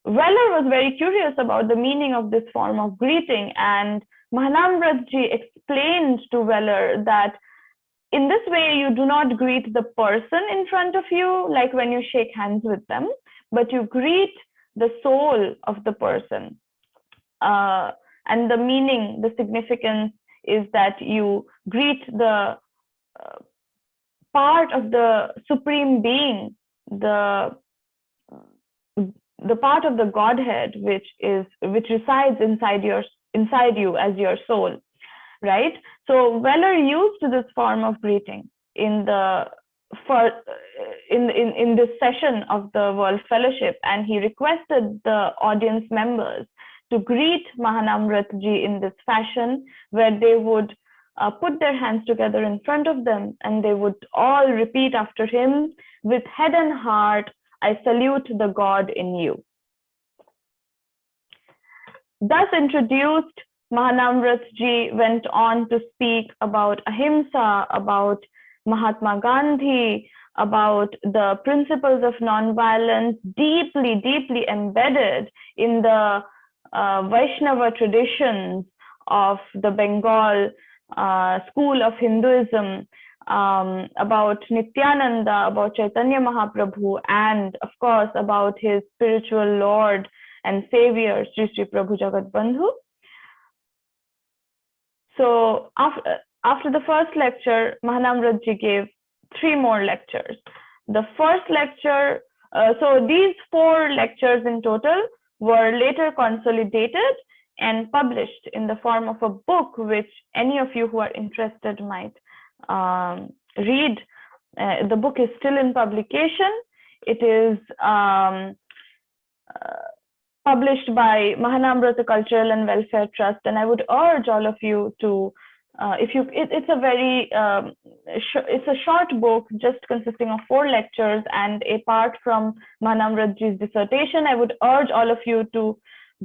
Weller was very curious about the meaning of this form of greeting, and Mahanambrata explained to Weller that in this way you do not greet the person in front of you like when you shake hands with them, but you greet the soul of the person. And the meaning, the significance is that you greet the part of the Supreme Being, the part of the Godhead which resides inside you as your soul, right? So Weller used this form of greeting in this session of the World Fellowship, and he requested the audience members to greet Mahanambrata in this fashion, where they would put their hands together in front of them and they would all repeat after him, "With head and heart, I salute the God in you." Thus introduced, Mahanambrata went on to speak about ahimsa, about Mahatma Gandhi, about the principles of nonviolence deeply, deeply embedded in the Vaishnava traditions of the Bengal school of Hinduism, about Nityananda, about Chaitanya Mahaprabhu, and of course about his spiritual Lord and Savior, ShriShri Prabhu Jagatbandhu. So after the first lecture, Mahanambrata gave 3 more lectures. The first lecture, so these 4 lectures in total were later consolidated and published in the form of a book, which any of you who are interested might read. The book is still in publication. It is published by Mahanambrata Cultural and Welfare Trust, and I would urge all of you to, it's a very, it's a short book just consisting of 4 lectures and a part from Mahanambrata's dissertation. I would urge all of you to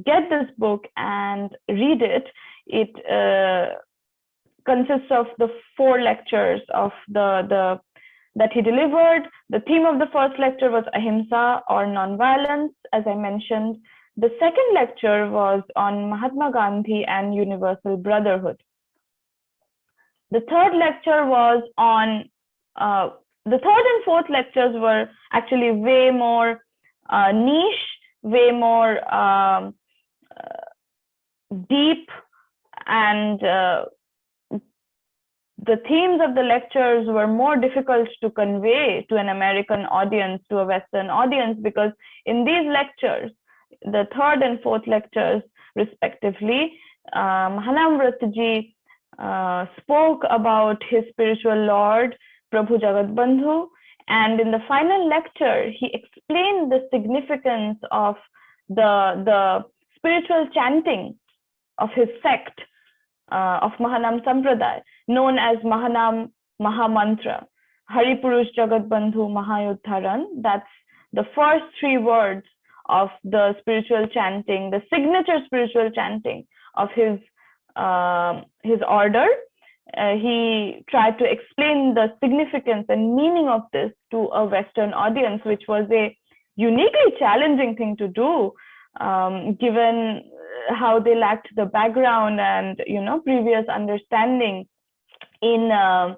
get this book and read it. It consists of the 4 lectures of that he delivered. The theme of the first lecture was ahimsa or nonviolence, as I mentioned. The second lecture was on Mahatma Gandhi and universal brotherhood. The third lecture was on, the third and fourth lectures were actually way more niche, way more deep, and the themes of the lectures were more difficult to convey to an American audience, to a Western audience, because in these lectures, the third and fourth lectures respectively, Mahanambrata spoke about his spiritual Lord, Prabhu Jagatbandhu, and in the final lecture, he explained the significance of the spiritual chanting of his sect, of Mahanam Sampradaya, known as Mahanam Mahamantra, Hari Purush Jagatbandhu Mahayuddharan. That's the first 3 words of the spiritual chanting, the signature spiritual chanting of his order. He tried to explain the significance and meaning of this to a Western audience, which was a uniquely challenging thing to do, given how they lacked the background and previous understanding in the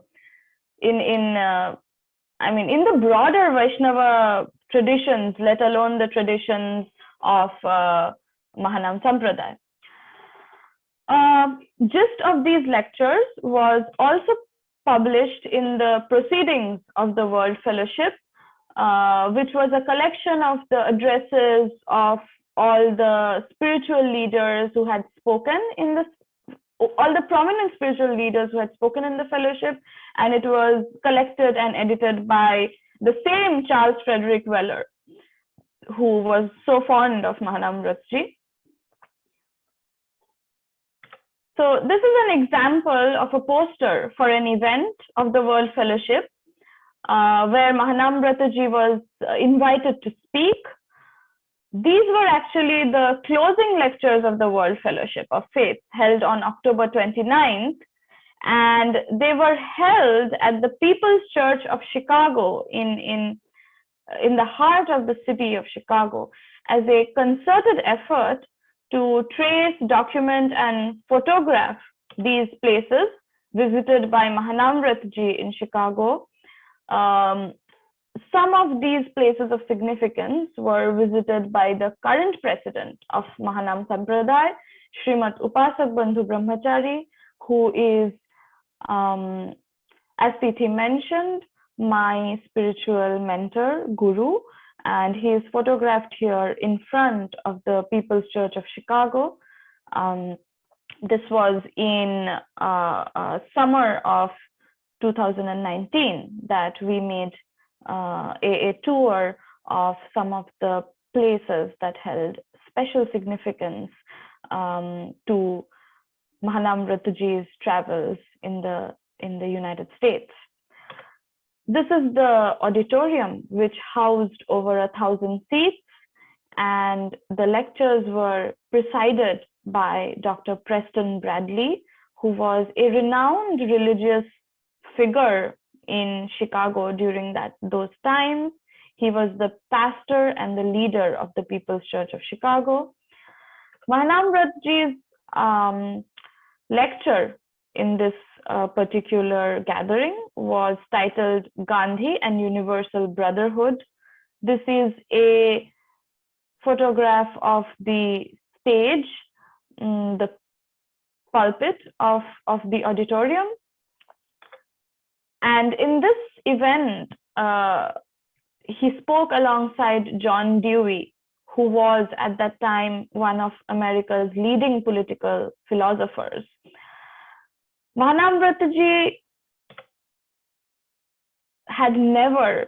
broader Vaishnava traditions, let alone the traditions of Mahanam Sampradaya. Gist of these lectures was also published in the Proceedings of the World Fellowship, which was a collection of the addresses of all the spiritual leaders who had spoken in this, all the prominent spiritual leaders who had spoken in the fellowship, and it was collected and edited by the same Charles Frederick Weller, who was so fond of Mahanambrata. So this is an example of a poster for an event of the World Fellowship, where Mahanambrata was invited to speak. These were actually the closing lectures of the World Fellowship of Faith, held on October 29th, and they were held at the People's Church of Chicago in the heart of the city of Chicago, as a concerted effort to trace, document, and photograph these places visited by Mahanambrata in Chicago. Some of these places of significance were visited by the current president of Mahanam Sampradaya, Srimat Upasak Bandhu Brahmachari, who is, as Tithi mentioned, my spiritual mentor, guru, and he is photographed here in front of the People's Church of Chicago. This was in summer of 2019 that we made a tour of some of the places that held special significance to Mahanambrata's travels in the United States. This is the auditorium, which housed over 1,000 seats, and the lectures were presided by Dr. Preston Bradley, who was a renowned religious figure in Chicago during those times. He was the pastor and the leader of the People's Church of Chicago. Mahanambrataji's lecture in this particular gathering was titled Gandhi and Universal Brotherhood. This is a photograph of the stage, the pulpit of the auditorium. And in this event, he spoke alongside John Dewey, who was at that time one of America's leading political philosophers. Mahanambrataji had never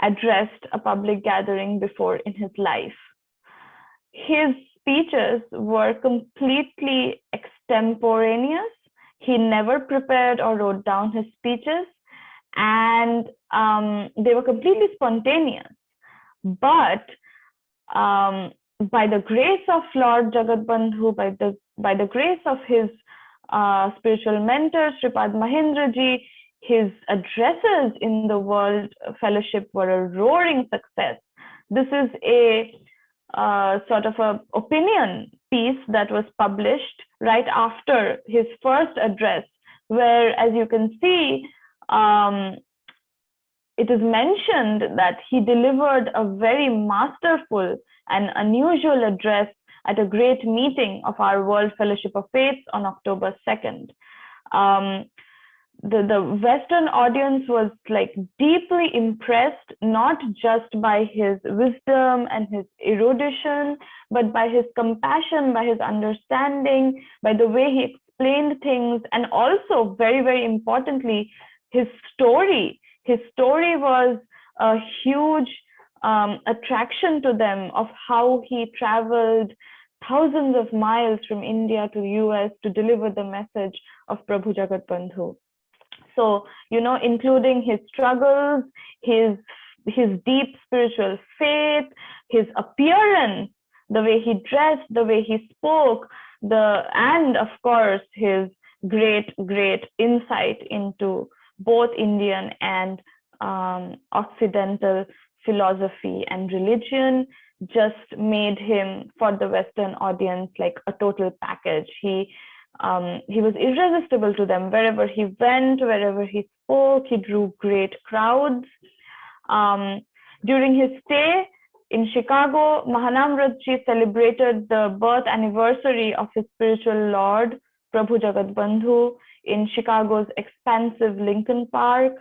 addressed a public gathering before in his life. His speeches were completely extemporaneous. He never prepared or wrote down his speeches, and they were completely spontaneous. But by the grace of Lord Jagatbandhu, by the grace of his spiritual mentor, Sripad Mahendraji, his addresses in the World Fellowship were a roaring success. This is a sort of an opinion piece that was published right after his first address, where, as you can see, it is mentioned that he delivered a very masterful and unusual address at a great meeting of our World Fellowship of Faiths on October 2nd. The Western audience was like deeply impressed, not just by his wisdom and his erudition, but by his compassion, by his understanding, by the way he explained things, and also, very, very importantly, his story. His story was a huge attraction to them, of how he traveled thousands of miles from India to the US to deliver the message of Prabhu Jagatbandhu. So, you know, including his struggles, his deep spiritual faith, his appearance, the way he dressed, the way he spoke, and of course, his great insight into both Indian and Occidental philosophy and religion just made him, for the Western audience, like a total package. He was irresistible to them. Wherever he went, wherever he spoke, he drew great crowds. During his stay in Chicago, Mahanambrataji celebrated the birth anniversary of his spiritual lord, Prabhu Jagatbandhu, in Chicago's expansive Lincoln Park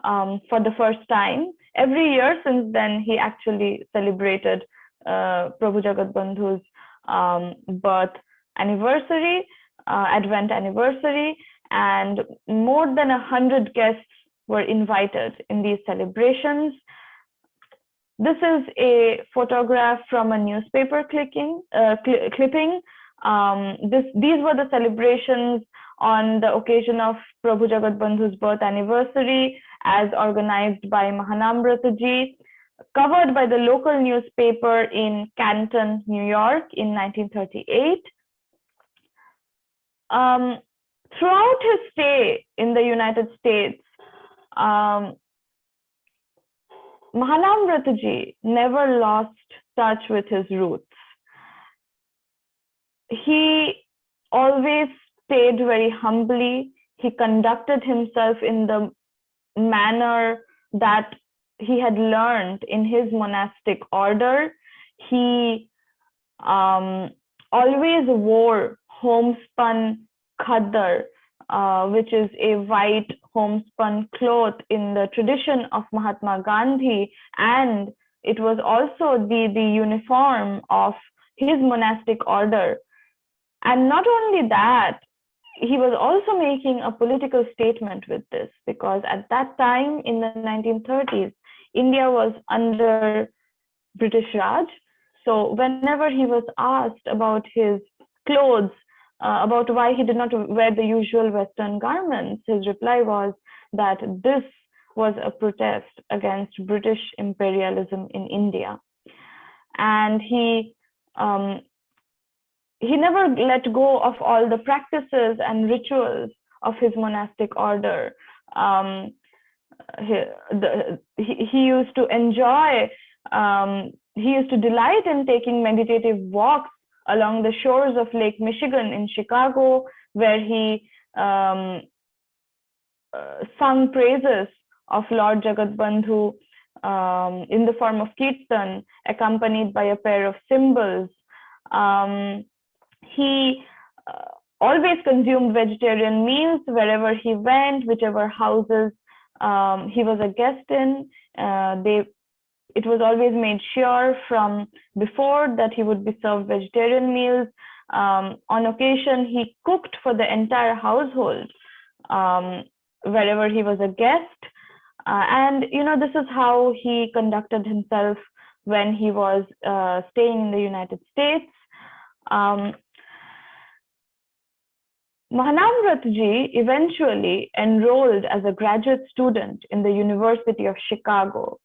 for the first time. Every year since then, he actually celebrated Prabhu Jagatbandhu's birth anniversary, Advent anniversary, and more than 100 guests were invited in these celebrations. This is a photograph from a newspaper clipping. These were the celebrations on the occasion of Prabhu Jagatbandhu's birth anniversary, as organized by Mahanambrataji, covered by the local newspaper in Canton, New York in 1938. Throughout his stay in the United States, Mahanambrataji never lost touch with his roots. He always stayed very humbly. He conducted himself in the manner that he had learned in his monastic order. He always wore homespun khadar, which is a white homespun cloth in the tradition of Mahatma Gandhi, and it was also the uniform of his monastic order. And not only that, he was also making a political statement with this, because at that time in the 1930s, India was under British Raj. So whenever he was asked about his clothes, about why he did not wear the usual Western garments, his reply was that this was a protest against British imperialism in India. And he he never let go of all the practices and rituals of his monastic order. He used to enjoy, he used to delight in taking meditative walks along the shores of Lake Michigan in Chicago, where he sung praises of Lord Jagatbandhu in the form of kirtan, accompanied by a pair of cymbals. He always consumed vegetarian meals wherever he went, whichever houses he was a guest in. It was always made sure from before that he would be served vegetarian meals. On occasion, he cooked for the entire household wherever he was a guest. And this is how he conducted himself when he was staying in the United States. Mahanambrata ji eventually enrolled as a graduate student in the University of Chicago.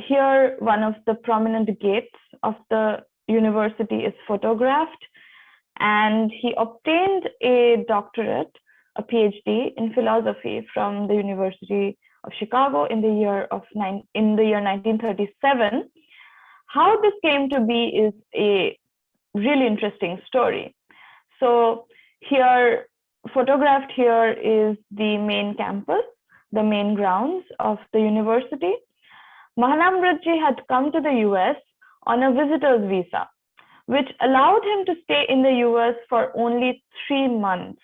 Here, one of the prominent gates of the university is photographed, and he obtained a doctorate, a PhD in philosophy from the University of Chicago in the year 1937. How this came to be is a really interesting story. So here, photographed here is the main campus, the main grounds of the university. Mahanambrata ji had come to the US on a visitor's visa, which allowed him to stay in the US for only 3 months.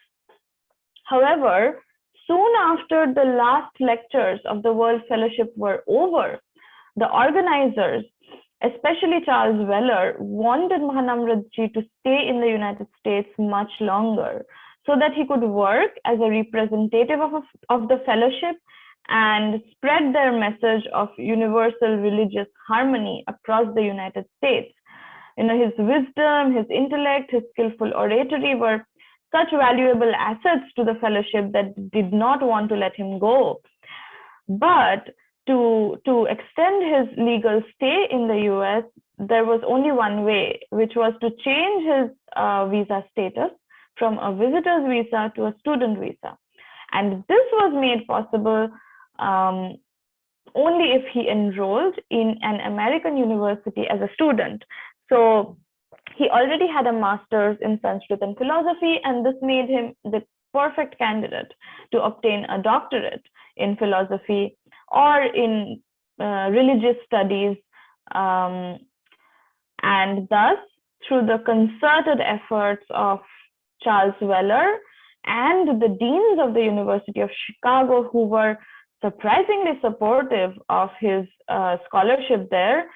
However, soon after the last lectures of the World Fellowship were over, the organizers, especially Charles Weller, wanted Mahanambrata ji to stay in the United States much longer so that he could work as a representative of the fellowship and spread their message of universal religious harmony across the United States. His wisdom, his intellect, his skillful oratory were such valuable assets to the fellowship that did not want to let him go. But to extend his legal stay in the US, there was only one way, which was to change his visa status from a visitor's visa to a student visa. And this was made possible only if he enrolled in an American university as a student. So he already had a master's in Sanskrit and philosophy, and this made him the perfect candidate to obtain a doctorate in philosophy or in religious studies. And thus, through the concerted efforts of Charles Weller and the deans of the University of Chicago, who were surprisingly supportive of his scholarship there,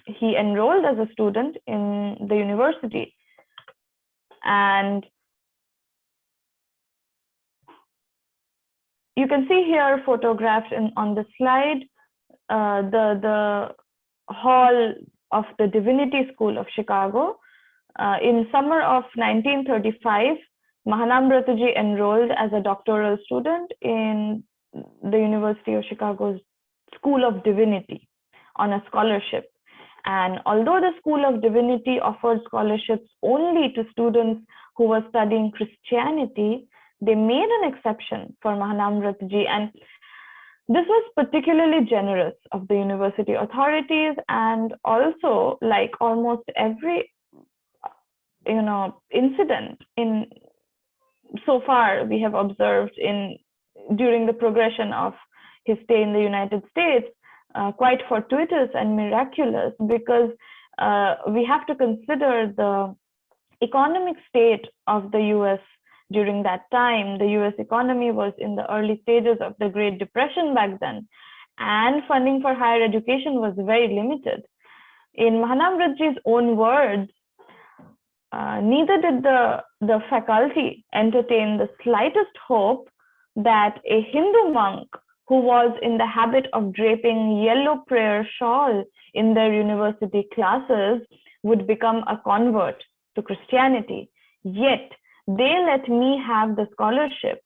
he enrolled as a student in the university. And you can see here photographed on the slide the hall of the Divinity School of Chicago. In summer of 1935, Mahanambrata ji enrolled as a doctoral student in the University of Chicago's School of Divinity on a scholarship. And although the School of Divinity offered scholarships only to students who were studying Christianity, they made an exception for Mahanambrata ji. And this was particularly generous of the university authorities, and also, like almost every incident in so far we have observed during the progression of his stay in the United States, quite fortuitous and miraculous, because we have to consider the economic state of the US during that time. The US economy was in the early stages of the Great Depression back then, and funding for higher education was very limited. In Mahanambrata ji's own words, neither did the faculty entertain the slightest hope that a Hindu monk who was in the habit of draping yellow prayer shawl in their university classes would become a convert to Christianity. Yet they let me have the scholarship.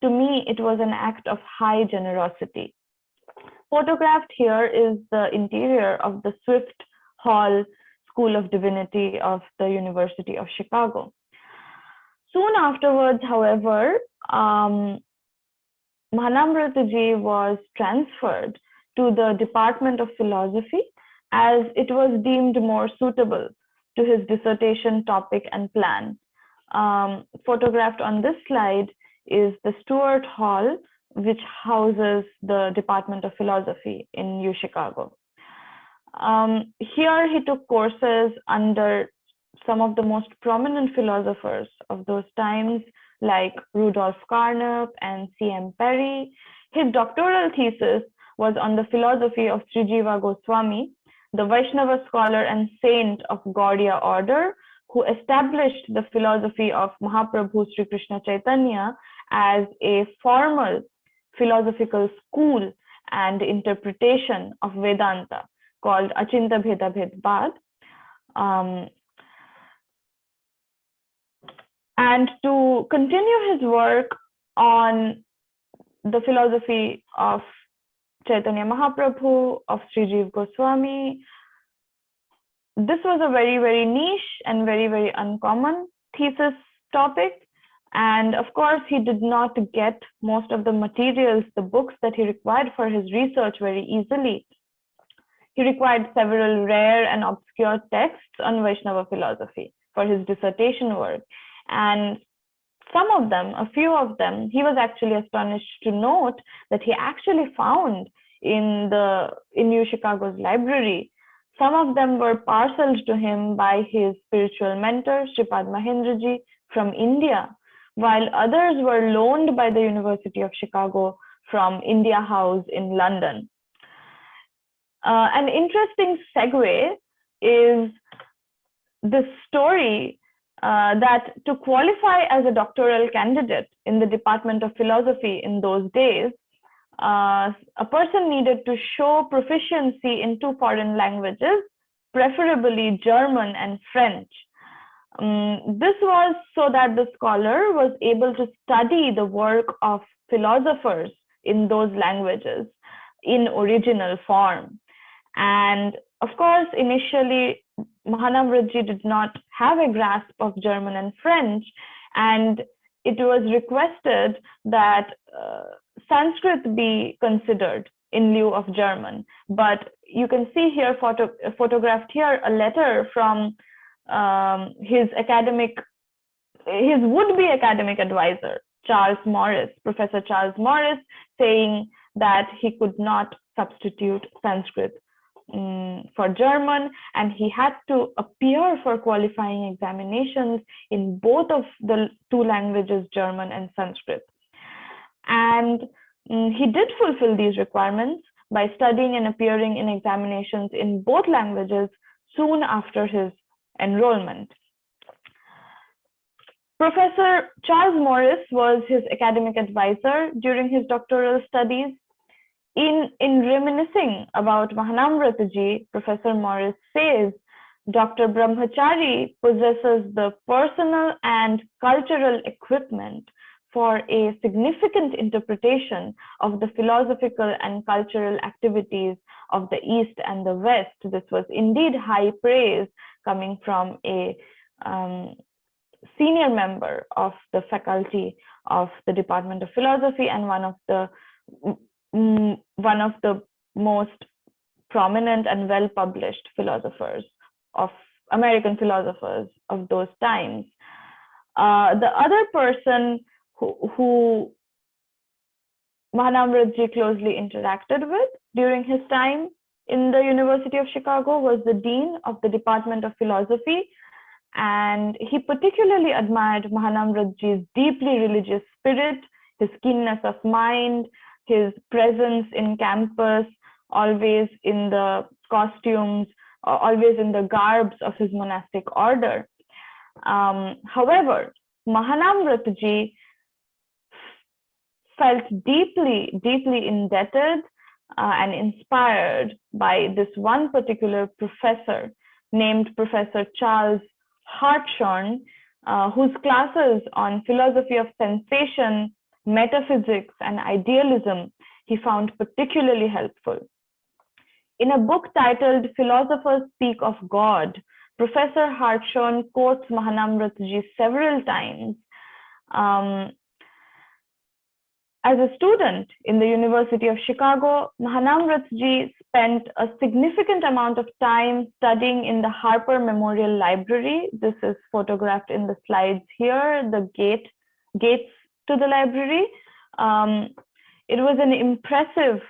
To me, it was an act of high generosity. Photographed here is the interior of the Swift Hall School of Divinity of the University of Chicago. Soon afterwards, however, Mahanambrata was transferred to the Department of Philosophy as it was deemed more suitable to his dissertation topic and plan. Photographed on this slide is the Stewart Hall, which houses the Department of Philosophy in U Chicago. Here he took courses under some of the most prominent philosophers of those times, like Rudolf Carnap and C.M. Perry. His doctoral thesis was on the philosophy of Sri Jiva Goswami, the Vaishnava scholar and saint of Gaudiya order, who established the philosophy of Mahaprabhu Sri Krishna Chaitanya as a formal philosophical school and interpretation of Vedanta called Achinta Bheda Bhed Bad. And to continue his work on the philosophy of Chaitanya Mahaprabhu, of Sri Jiva Goswami, this was a very, very niche and very, very uncommon thesis topic. And of course, he did not get most of the materials, the books that he required for his research very easily. He required several rare and obscure texts on Vaishnava philosophy for his dissertation work. And some of them, a few of them, he was actually astonished to note that he actually found in U Chicago's library. Some of them were parceled to him by his spiritual mentor, Sripad Mahendraji from India, while others were loaned by the University of Chicago from India House in London. An interesting segue is the story that to qualify as a doctoral candidate in the Department of Philosophy in those days, a person needed to show proficiency in 2 foreign languages, preferably German and French. This was so that the scholar was able to study the work of philosophers in those languages in original form. And of course, initially, Mahanambrata did not have a grasp of German and French, and it was requested that Sanskrit be considered in lieu of German. But you can see here, photographed here, a letter from his would-be academic advisor, Professor Charles Morris, saying that he could not substitute Sanskrit for German, and he had to appear for qualifying examinations in both of the 2 languages, German and Sanskrit. And he did fulfill these requirements by studying and appearing in examinations in both languages soon after his enrollment. Professor Charles Morris was his academic advisor during his doctoral studies. In reminiscing about Mahanambrata, Professor Morris says, Dr. Brahmachari possesses the personal and cultural equipment for a significant interpretation of the philosophical and cultural activities of the East and the West. This was indeed high praise coming from a senior member of the faculty of the Department of Philosophy and one of the most prominent and well-published American philosophers of those times. The other person who Mahanambrata closely interacted with during his time in the University of Chicago was the Dean of the Department of Philosophy, and he particularly admired Mahanambrata's deeply religious spirit, his keenness of mind, his presence in campus, always in the costumes, always in the garbs of his monastic order. However, Mahanambrata felt deeply, deeply indebted and inspired by this one particular professor named Professor Charles Hartshorne, whose classes on philosophy of sensation, metaphysics, and idealism he found particularly helpful. In a book titled Philosophers Speak of God, Professor Harper quotes Mahanambrata several times. As a student in the University of Chicago, Mahanambrata spent a significant amount of time studying in the Harper Memorial Library. This is photographed in the slides here, the gates to the library. It was an impressive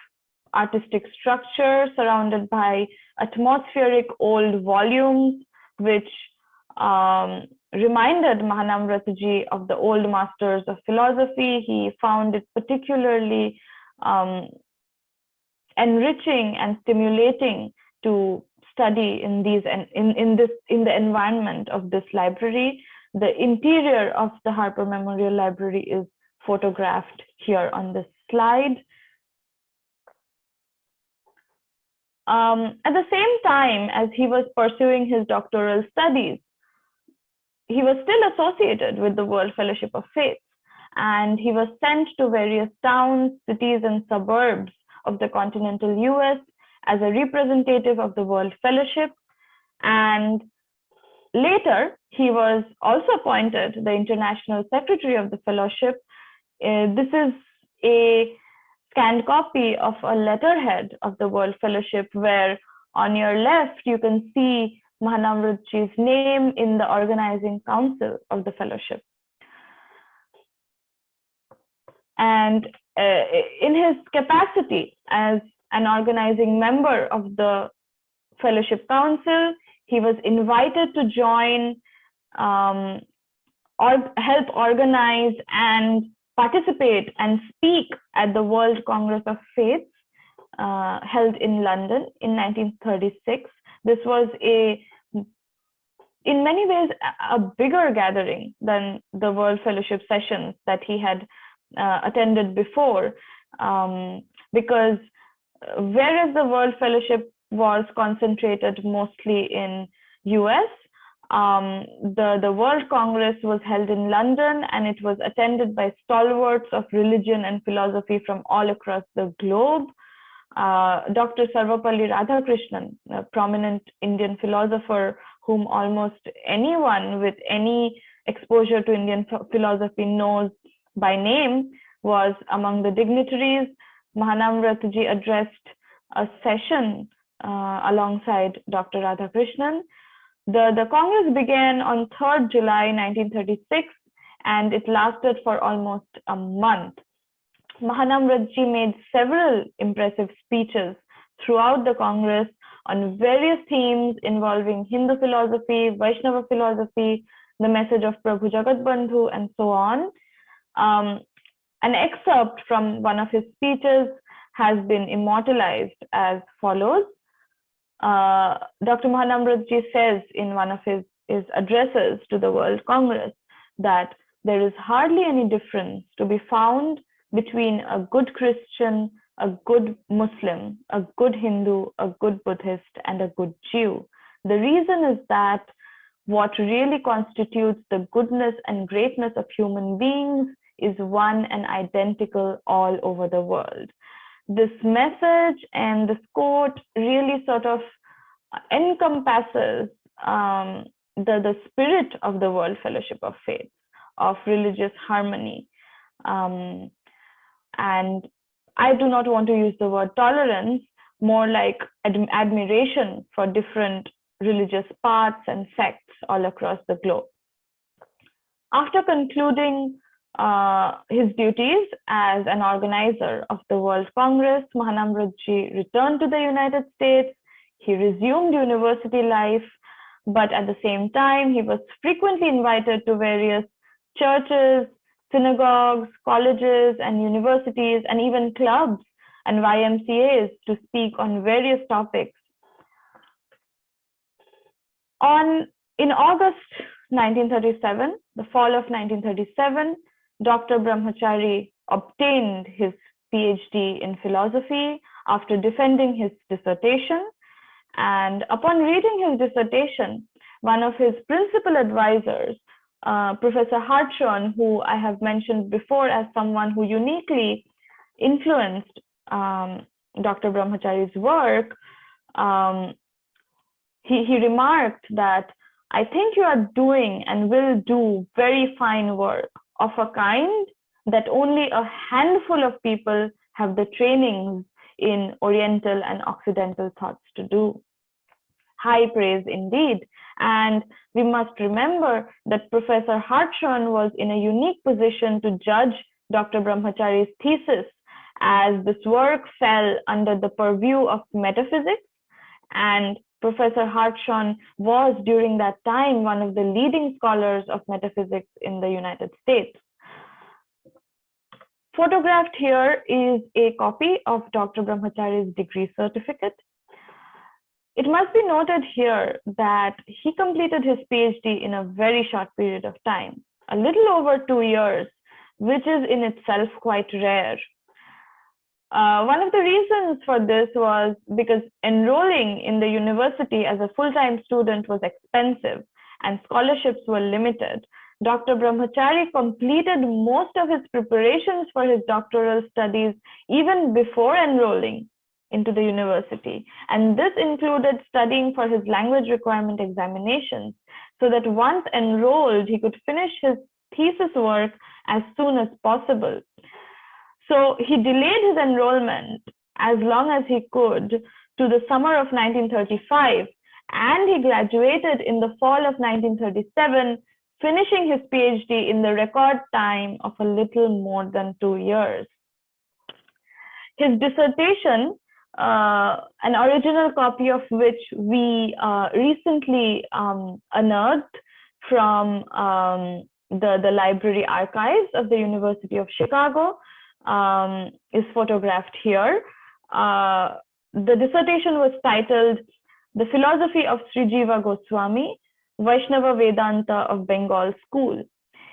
artistic structure surrounded by atmospheric old volumes, which reminded Mahanambrata of the old masters of philosophy. He found it particularly enriching and stimulating to study in the environment of this library. The interior of the Harper Memorial Library is photographed here on this slide. At the same time as he was pursuing his doctoral studies, he was still associated with the World Fellowship of Faiths, and he was sent to various towns, cities, and suburbs of the continental US as a representative of the World Fellowship. And later, he was also appointed the International Secretary of the Fellowship. This is a scanned copy of a letterhead of the World Fellowship, where on your left, you can see Mahanambrata's name in the organizing council of the fellowship. And in his capacity as an organizing member of the fellowship council, he was invited to join, or help organize and participate and speak at the World Congress of Faiths held in London in 1936. This was in many ways, a bigger gathering than the World Fellowship sessions that he had attended before, because whereas the World Fellowship was concentrated mostly in US, the World Congress was held in London, and it was attended by stalwarts of religion and philosophy from all across the globe. Dr. Sarvapalli Radhakrishnan, a prominent Indian philosopher whom almost anyone with any exposure to Indian philosophy knows by name, was among the dignitaries. Mahanambrata addressed a session alongside Dr. Radhakrishnan. The Congress began on 3rd July 1936, and it lasted for almost a month. Mahanambrata made several impressive speeches throughout the Congress on various themes involving Hindu philosophy, Vaishnava philosophy, the message of Prabhu Jagatbandhu, and so on. An excerpt from one of his speeches has been immortalized as follows. Dr. Mahanambrata says in one of his addresses to the World Congress that there is hardly any difference to be found between a good Christian, a good Muslim, a good Hindu, a good Buddhist, and a good Jew. The reason is that what really constitutes the goodness and greatness of human beings is one and identical all over the world. This message and this quote really sort of encompasses the spirit of the World Fellowship of Faith, of religious harmony. And I do not want to use the word tolerance, more like admiration for different religious paths and sects all across the globe. After concluding his duties as an organizer of the World Congress, Mahanambrata returned to the United States. He resumed university life, but at the same time, he was frequently invited to various churches, synagogues, colleges, and universities, and even clubs and YMCAs to speak on various topics. In August 1937, the fall of 1937, Dr. Brahmachari obtained his PhD in philosophy after defending his dissertation. And upon reading his dissertation, one of his principal advisors, Professor Harper, who I have mentioned before as someone who uniquely influenced Dr. Brahmachari's work, he remarked that, "I think you are doing and will do very fine work of a kind that only a handful of people have the trainings in Oriental and Occidental thoughts to do." High praise indeed. And we must remember that Professor Hartshorne was in a unique position to judge Dr. Brahmachari's thesis, as this work fell under the purview of metaphysics, and Professor Hartshorne was during that time one of the leading scholars of metaphysics in the United States. Photographed here is a copy of Dr. Brahmachari's degree certificate. It must be noted here that he completed his PhD in a very short period of time, a little over 2 years, which is in itself quite rare. One of the reasons for this was because enrolling in the university as a full-time student was expensive and scholarships were limited. Dr. Brahmachari completed most of his preparations for his doctoral studies even before enrolling into the university. And this included studying for his language requirement examinations, so that once enrolled, he could finish his thesis work as soon as possible. So he delayed his enrollment as long as he could to the summer of 1935, and he graduated in the fall of 1937, finishing his PhD in the record time of a little more than 2 years. His dissertation, an original copy of which we recently unearthed from the library archives of the University of Chicago, is photographed here. The dissertation was titled "The Philosophy of Sri Jiva Goswami, Vaishnava Vedanta of Bengal School."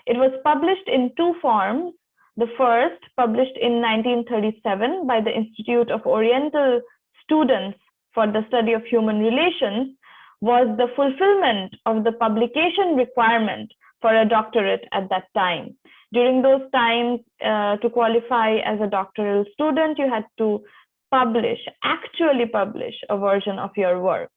It was published in 2 forms. The first, published in 1937 by the Institute of Oriental Students for the Study of Human Relations, was the fulfillment of the publication requirement for a doctorate at that time. During those times, to qualify as a doctoral student, you had to actually publish a version of your work.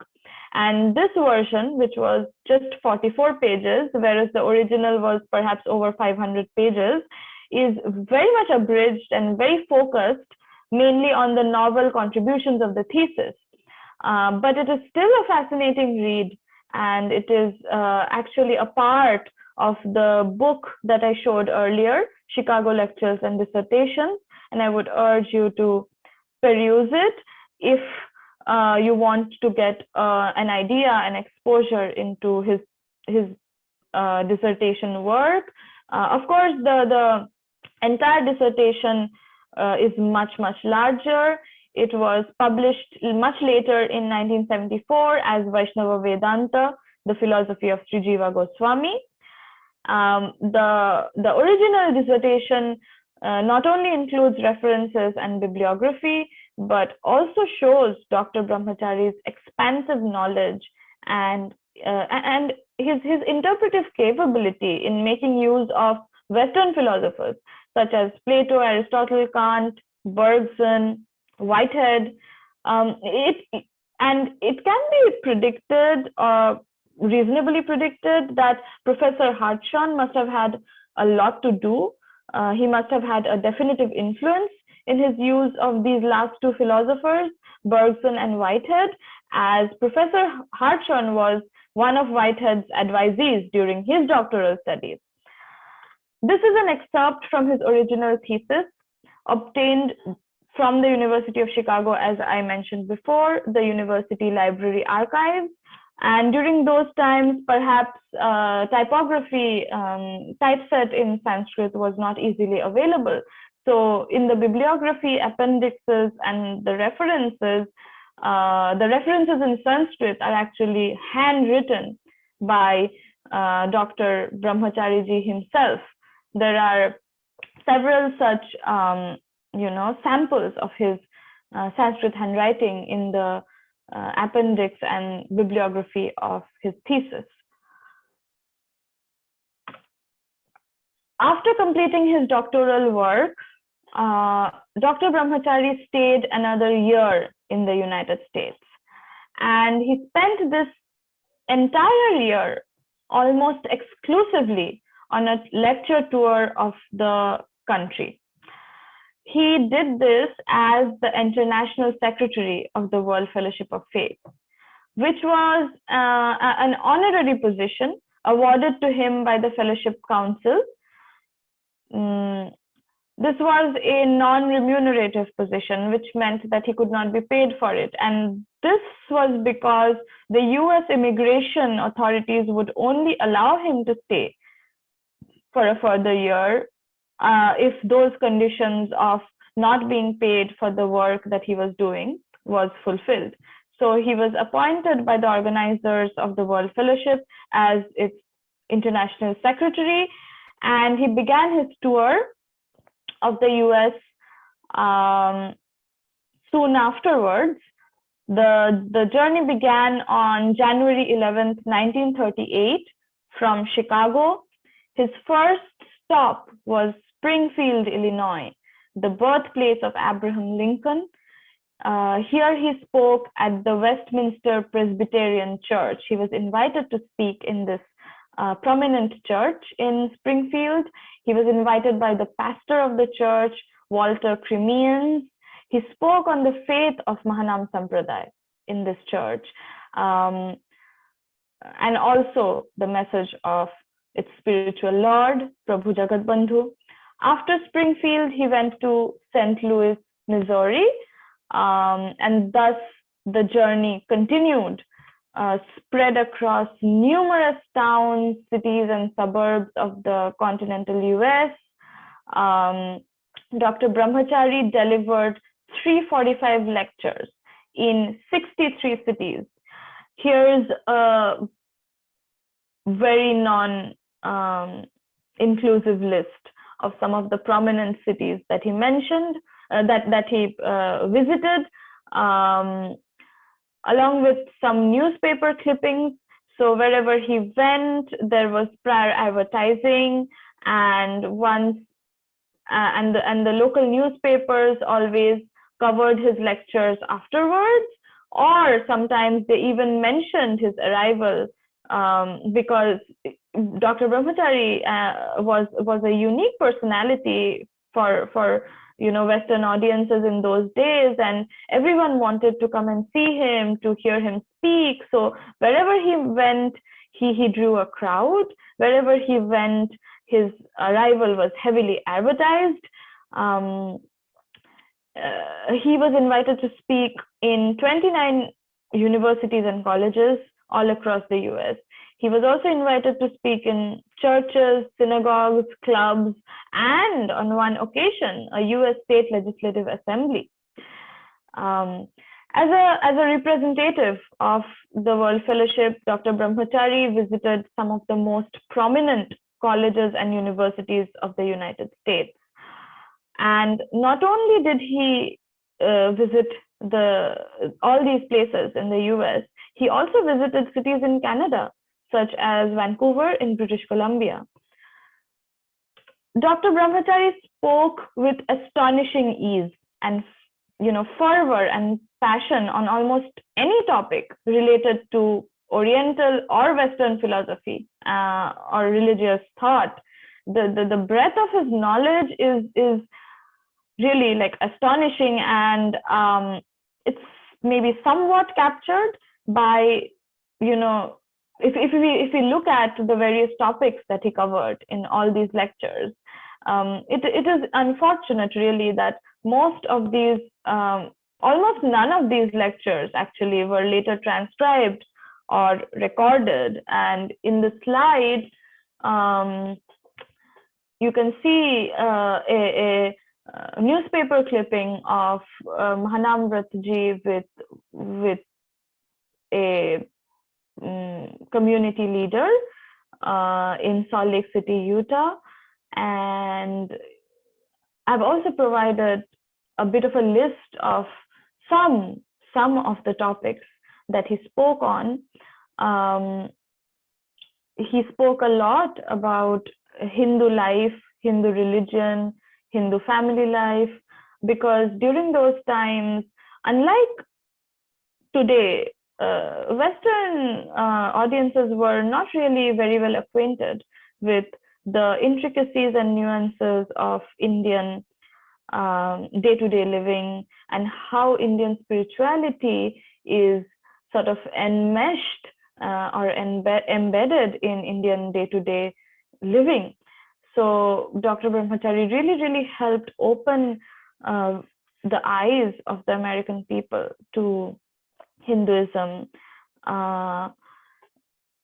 And this version, which was just 44 pages, whereas the original was perhaps over 500 pages, is very much abridged and very focused mainly on the novel contributions of the thesis. But it is still a fascinating read, and it is actually a part of the book that I showed earlier, Chicago Lectures and Dissertations, and I would urge you to peruse it if you want to get an idea and exposure into his dissertation work. Of course, the entire dissertation is much larger. It was published much later in 1974 as Vaishnava Vedanta, the Philosophy of Sri Jiva Goswami. The original dissertation not only includes references and bibliography, but also shows Dr. Brahmachari's expansive knowledge and his interpretive capability in making use of Western philosophers such as Plato, Aristotle, Kant, Bergson, Whitehead. It can be predicted, reasonably predicted, that Professor Hartshorne must have had a lot to do. He must have had a definitive influence in his use of these last 2 philosophers, Bergson and Whitehead, as Professor Hartshorne was one of Whitehead's advisees during his doctoral studies. This is an excerpt from his original thesis, obtained from the University of Chicago, as I mentioned before, the University Library Archives. And during those times, perhaps typography, typeset in Sanskrit was not easily available. So in the bibliography, appendixes, and the references in Sanskrit are actually handwritten by Dr. Brahmachari ji himself. There are several such, samples of his Sanskrit handwriting in the appendix and bibliography of his thesis. After completing his doctoral work, Dr. Brahmachari stayed another year in the United States, and he spent this entire year almost exclusively on a lecture tour of the country. He did this as the International Secretary of the World Fellowship of Faith, which was an honorary position awarded to him by the Fellowship Council. This was a non-remunerative position, which meant that he could not be paid for it. And this was because the US immigration authorities would only allow him to stay for a further year if those conditions of not being paid for the work that he was doing was fulfilled. So he was appointed by the organizers of the World Fellowship as its international secretary, and he began his tour of the US soon afterwards. The journey began on January 11th, 1938 from Chicago. His first stop was Springfield, Illinois, the birthplace of Abraham Lincoln. Here he spoke at the Westminster Presbyterian Church. He was invited to speak in this prominent church in Springfield. He was invited by the pastor of the church, Walter Crimeans. He spoke on the faith of Mahanambrata in this church, and also the message of its spiritual lord, Prabhu Jagatbandhu. After Springfield, he went to St. Louis, Missouri, and thus the journey continued, spread across numerous towns, cities, and suburbs of the continental US. Dr. Brahmachari delivered 345 lectures in 63 cities. Here's a very non-inclusive list of some of the prominent cities that he mentioned, that he visited, along with some newspaper clippings. So wherever he went, there was prior advertising, and the local newspapers always covered his lectures afterwards, or sometimes they even mentioned his arrival, because Dr. Brahmachari was a unique personality for Western audiences in those days, and everyone wanted to come and see him, to hear him speak. So wherever he went, he drew a crowd. Wherever he went, his arrival was heavily advertised. He was invited to speak in 29 universities and colleges all across the US. He was also invited to speak in churches, synagogues, clubs, and on one occasion, a US state legislative assembly. As a representative of the World Fellowship, Dr. Brahmachari visited some of the most prominent colleges and universities of the United States. And not only did he visit all these places in the US, he also visited cities in Canada, such as Vancouver in British Columbia. Dr. Brahmachari spoke with astonishing ease and fervor and passion on almost any topic related to Oriental or Western philosophy or religious thought. The breadth of his knowledge is really like astonishing, and it's maybe somewhat captured by if we look at the various topics that he covered in all these lectures. It is unfortunate really that most of these, almost none of these lectures actually were later transcribed or recorded. And in the slide, you can see a newspaper clipping of Mahanambrata ji with a community leader in Salt Lake City, Utah. And I've also provided a bit of a list of some of the topics that he spoke on. He spoke a lot about Hindu life, Hindu religion, Hindu family life, because during those times, unlike today, Western audiences were not really very well acquainted with the intricacies and nuances of Indian day-to-day living and how Indian spirituality is sort of enmeshed or embedded in Indian day-to-day living. So Dr. Brahmachari really helped open the eyes of the American people to Hinduism.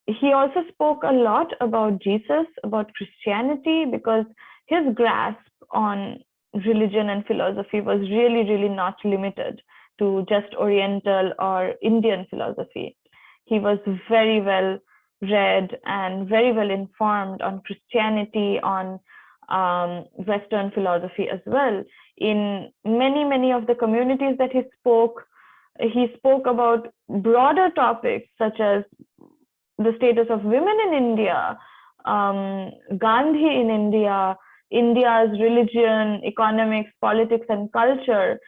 He also spoke a lot about Jesus, about Christianity, because his grasp on religion and philosophy was really not limited to just Oriental or Indian philosophy. He was very well read and very well informed on Christianity, on Western philosophy as well. In many of the communities that he spoke about broader topics such as the status of women in India, Gandhi in India, India's religion, economics, politics, and culture.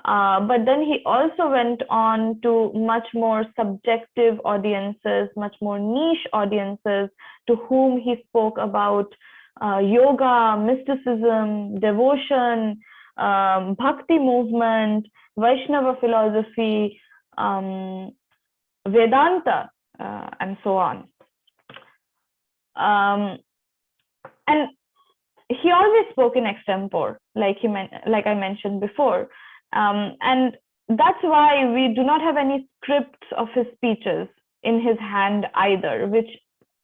But then he also went on to much more subjective audiences, much more niche audiences, to whom he spoke about yoga, mysticism, devotion, bhakti movement, Vaishnava philosophy, Vedanta, and so on. And he always spoke in extempore, like I mentioned before. And that's why we do not have any scripts of his speeches in his hand either, which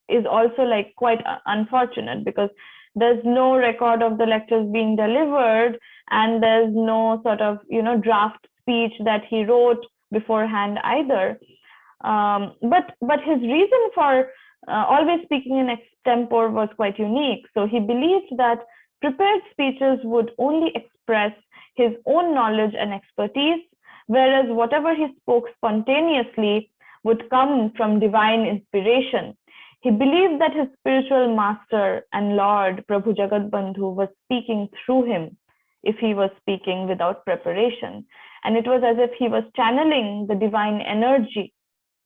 is also like quite unfortunate, because there's no record of the lectures being delivered, and there's no sort of draft speech that he wrote beforehand either. But his reason for always speaking in extempore was quite unique. So he believed that prepared speeches would only express his own knowledge and expertise, whereas whatever he spoke spontaneously would come from divine inspiration. He believed that his spiritual master and Lord, Prabhu Jagatbandhu, was speaking through him if he was speaking without preparation. And it was as if he was channeling the divine energy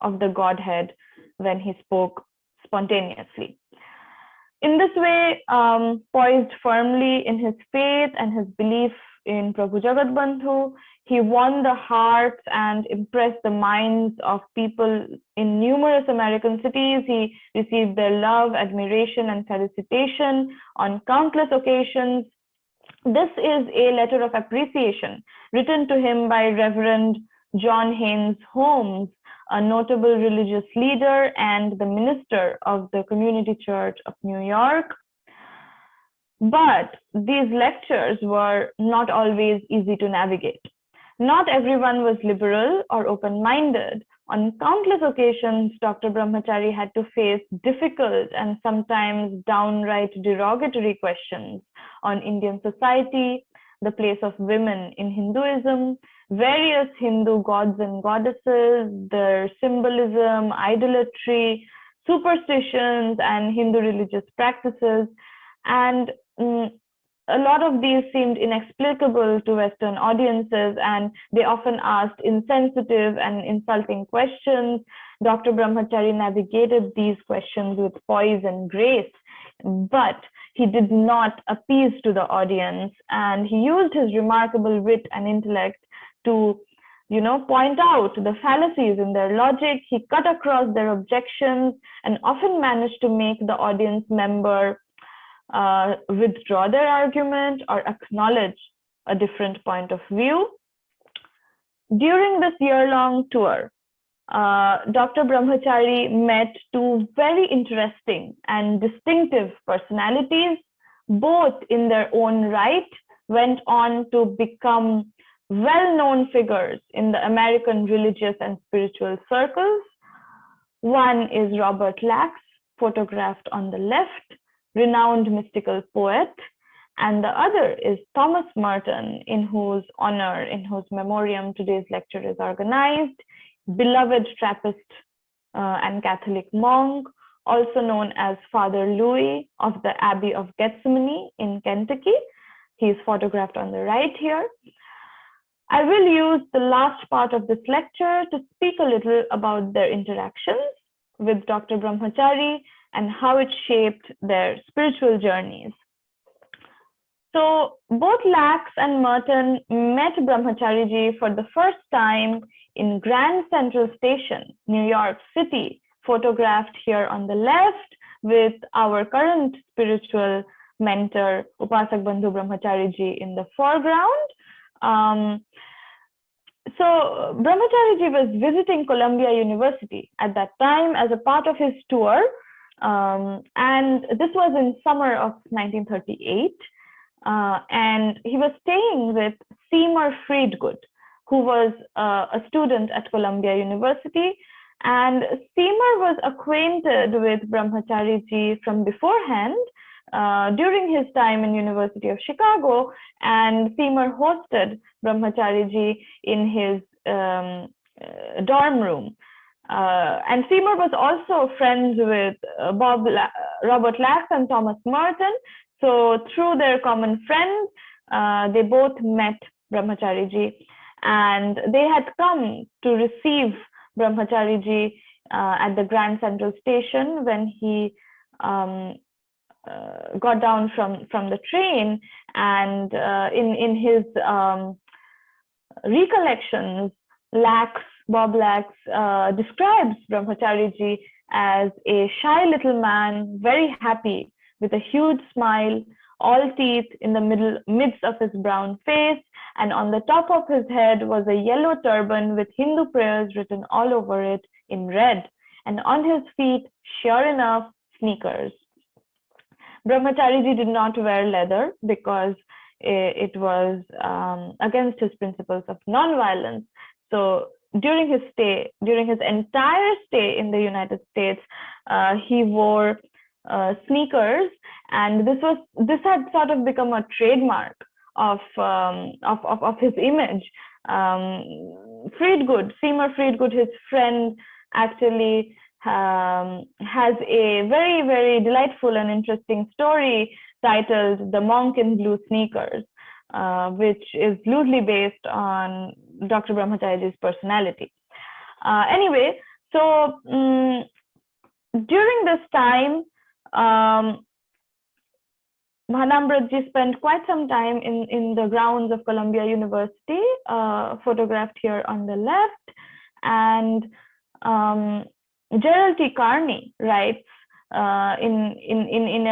of the Godhead when he spoke spontaneously. In this way, poised firmly in his faith and his belief in Prabhu Jagatbandhu, he won the hearts and impressed the minds of people in numerous American cities. He received their love, admiration, and felicitation on countless occasions. This is a letter of appreciation written to him by Reverend John Haynes Holmes, a notable religious leader and the minister of the Community Church of New York. But these lectures were not always easy to navigate. Not everyone was liberal or open-minded. On countless occasions, Dr. Brahmachari had to face difficult and sometimes downright derogatory questions on Indian society, the place of women in Hinduism, various Hindu gods and goddesses, their symbolism, idolatry, superstitions, and Hindu religious practices. And a lot of these seemed inexplicable to Western audiences, and they often asked insensitive and insulting questions. Dr. Brahmachari navigated these questions with poise and grace, but he did not appease to the audience, and he used his remarkable wit and intellect to point out the fallacies in their logic. He cut across their objections and often managed to make the audience member withdraw their argument or acknowledge a different point of view. During this year-long tour, Dr. Brahmachari met two very interesting and distinctive personalities, both in their own right went on to become well-known figures in the American religious and spiritual circles. One is Robert Lax, photographed on the left, renowned mystical poet, and the other is Thomas Marton, in whose honor, in whose memoriam today's lecture is organized, beloved Trappist and Catholic monk, also known as Father Louis of the Abbey of Gethsemane in Kentucky. He is photographed on the right here. I will use the last part of this lecture to speak a little about their interactions with Dr. Brahmachari and how it shaped their spiritual journeys. So both Lax and Marton met Brahmachari ji for the first time in Grand Central Station, New York City, photographed here on the left with our current spiritual mentor, Jagatbandhu Brahmachari ji, in the foreground. So Brahmachari ji was visiting Columbia University at that time as a part of his tour, and this was in summer of 1938. And he was staying with Seymour Friedgood, who was a student at Columbia University. And Seymour was acquainted with Brahmachari ji from beforehand during his time in University of Chicago, and Seymour hosted Brahmachari ji in his dorm room. And Seymour was also friends with Robert Lax and Thomas Marton. So through their common friends, they both met Brahmachari ji, and they had come to receive Brahmachari ji at the Grand Central Station when he got down from the train. And in his recollections, Bob Lax describes Brahmachari ji as a shy little man, very happy, with a huge smile, all teeth in the midst of his brown face, and on the top of his head was a yellow turban with Hindu prayers written all over it in red, and on his feet, sure enough, sneakers. Brahmachari ji did not wear leather because it was against his principles of non-violence. So during his entire stay in the United States, he wore sneakers, and this had sort of become a trademark of his image. Seymour Friedgood, his friend, actually has a very, very delightful and interesting story titled "The Monk in Blue Sneakers," which is loosely based on Dr. Brahmachari's personality. Anyway, so during this time, Mahanambrata spent quite some time in the grounds of Columbia University, photographed here on the left. And Gerald T. Carney writes in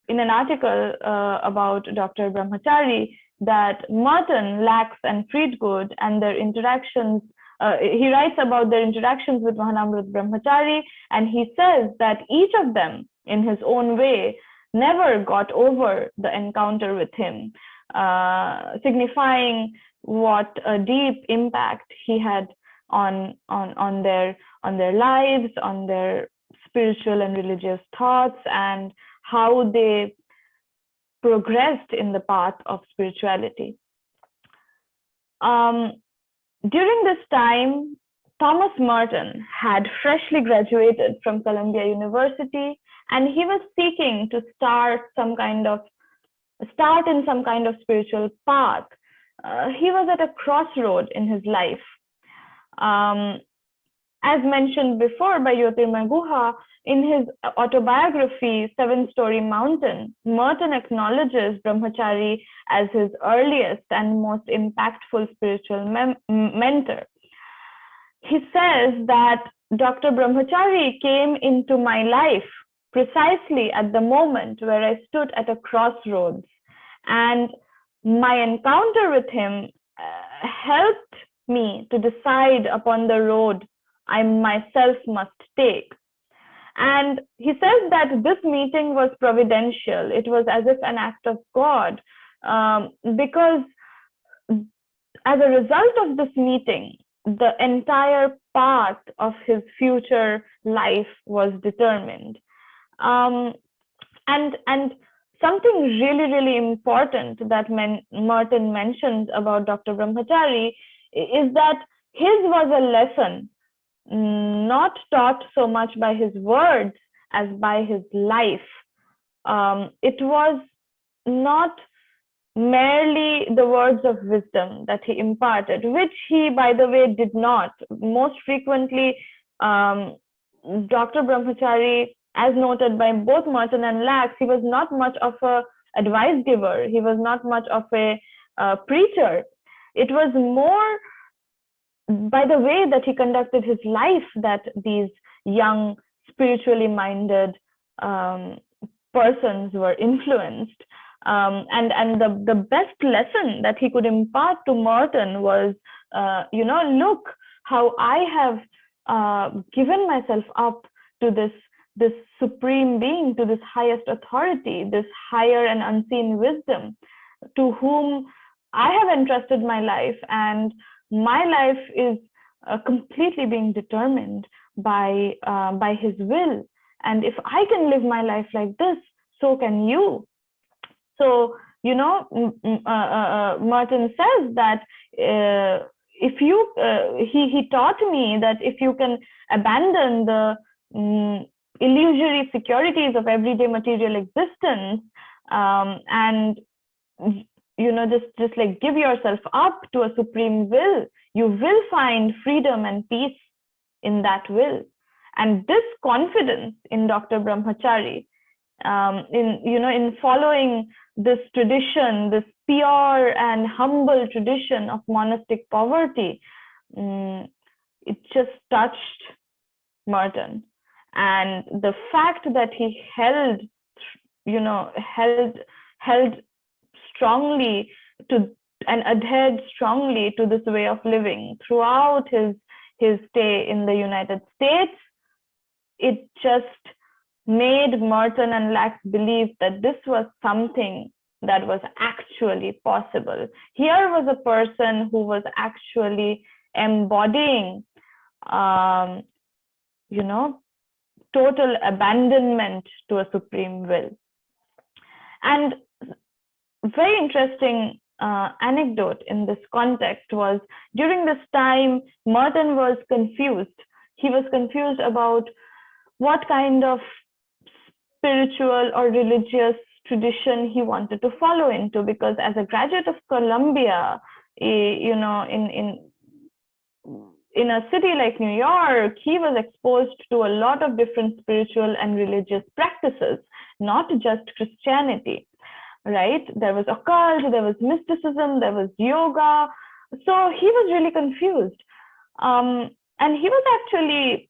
an article about Dr. Brahmachari that Marton, Lax, and Friedgood and their interactions. He writes about their interactions with Mahanambrata Brahmachari, and he says that each of them, in his own way, never got over the encounter with him, signifying what a deep impact he had on their lives, on their spiritual and religious thoughts, and how they progressed in the path of spirituality. During this time, Thomas Marton had freshly graduated from Columbia University, and he was seeking to start in some kind of spiritual path. He was at a crossroad in his life. As mentioned before by Jyotirmay Guha, in his autobiography, Seven-Story Mountain, Marton acknowledges Brahmachari as his earliest and most impactful spiritual mentor. He says that Dr. Brahmachari came into my life precisely at the moment where I stood at a crossroads, and my encounter with him helped me to decide upon the road I myself must take. And he says that this meeting was providential. It was as if an act of God, because as a result of this meeting, the entire path of his future life was determined. And something really, really important that Marton mentions about Dr. Brahmachari is that his was a lesson not taught so much by his words as by his life. It was not merely the words of wisdom that he imparted, which he, by the way, did not. Most frequently, Dr. Brahmachari, as noted by both Marton and Lax, he was not much of a advice giver. He was not much of a preacher. It was more by the way that he conducted his life that these young, spiritually minded persons were influenced. And the best lesson that he could impart to Marton was, look how I have given myself up to this supreme being, to this highest authority, this higher and unseen wisdom, to whom I have entrusted my life, and my life is completely being determined by his will. And if I can live my life like this, so can you. So, Marton says that if you, he taught me that if you can abandon the illusory securities of everyday material existence, and just like give yourself up to a supreme will, you will find freedom and peace in that will. And this confidence in Dr. Brahmachari, in following this tradition, this pure and humble tradition of monastic poverty, it just touched Marton. And the fact that he held strongly to and adhered strongly to this way of living throughout his stay in the United States, it just made Marton and Lax believe that this was something that was actually possible. Here was a person who was actually embodying, total abandonment to a supreme will. And very interesting anecdote in this context was, during this time, Marton was confused. He was confused about what kind of spiritual or religious tradition he wanted to follow into, because as a graduate of Columbia, in a city like New York, he was exposed to a lot of different spiritual and religious practices, not just Christianity, right? There was occult, there was mysticism, there was yoga. So he was really confused. And he was actually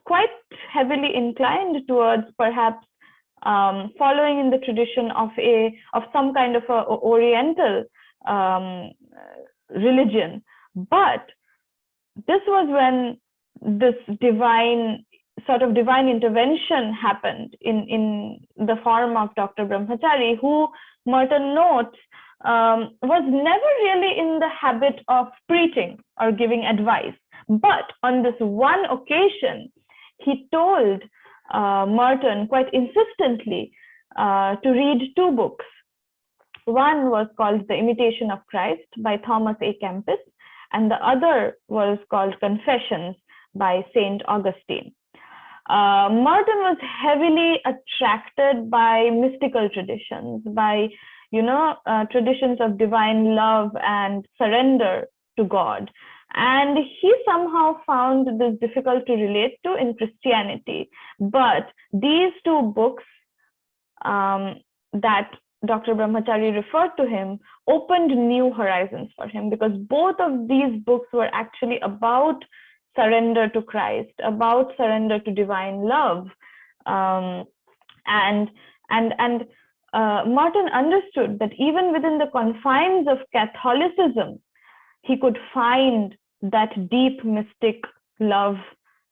quite heavily inclined towards perhaps following in the tradition of some kind of a Oriental religion. But this was when this divine intervention happened in the form of Dr. Brahmachari, who Marton notes was never really in the habit of preaching or giving advice. But on this one occasion, he told Marton quite insistently to read two books. One was called The Imitation of Christ by Thomas A. Kempis, and the other was called Confessions by Saint Augustine. Marton was heavily attracted by mystical traditions, by traditions of divine love and surrender to God. And he somehow found this difficult to relate to in Christianity. But these two books that Dr. Brahmachari referred to him opened new horizons for him, because both of these books were actually about surrender to Christ, about surrender to divine love. And Marton understood that even within the confines of Catholicism, he could find that deep mystic love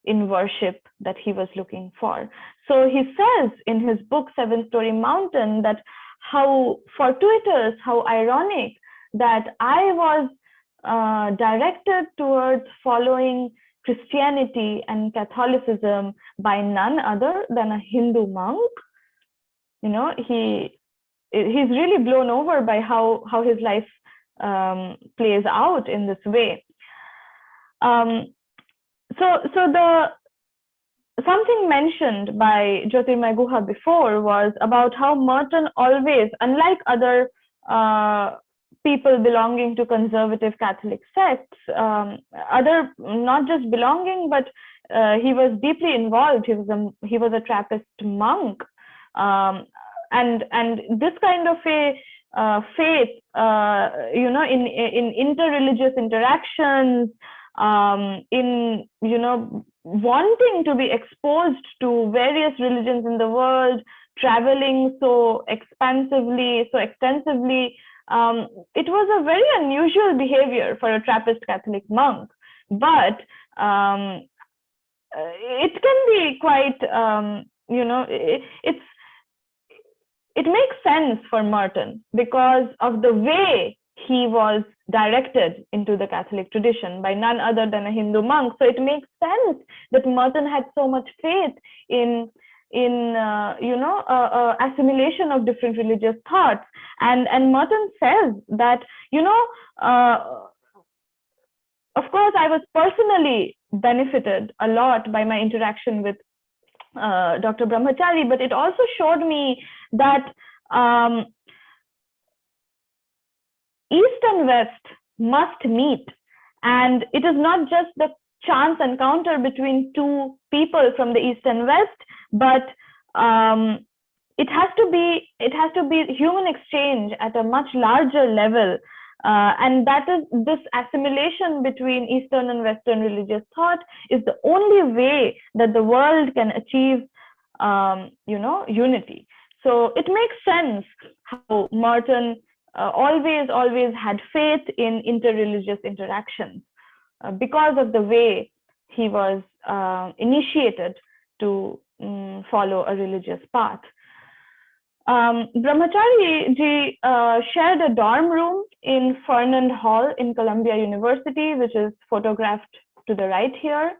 in worship that he was looking for. So he says in his book, Seven Story Mountain, that how fortuitous, how ironic that I was directed towards following Christianity and Catholicism by none other than a Hindu monk. He's really blown over by how his life plays out in this way. Something mentioned by Jyotirmay Guha before was about how Marton always, unlike other people belonging to conservative Catholic sects, not just belonging, but he was deeply involved. He was a Trappist monk, and this kind of a faith, in interreligious interactions, in wanting to be exposed to various religions in the world, traveling so extensively. It was a very unusual behavior for a Trappist Catholic monk, but it can be quite, it makes sense for Marton because of the way he was directed into the Catholic tradition by none other than a Hindu monk. So it makes sense that Marton had so much faith in assimilation of different religious thoughts. And Marton says that, of course, I was personally benefited a lot by my interaction with Dr. Brahmachari, but it also showed me that East and West must meet. And it is not just the chance encounter between two people from the East and West, but it has to be human exchange at a much larger level. And that is, this assimilation between Eastern and Western religious thought is the only way that the world can achieve, unity. So it makes sense how Marton always had faith in interreligious interactions because of the way he was initiated to follow a religious path. Brahmachari ji shared a dorm room in Fernand Hall in Columbia University, which is photographed to the right here.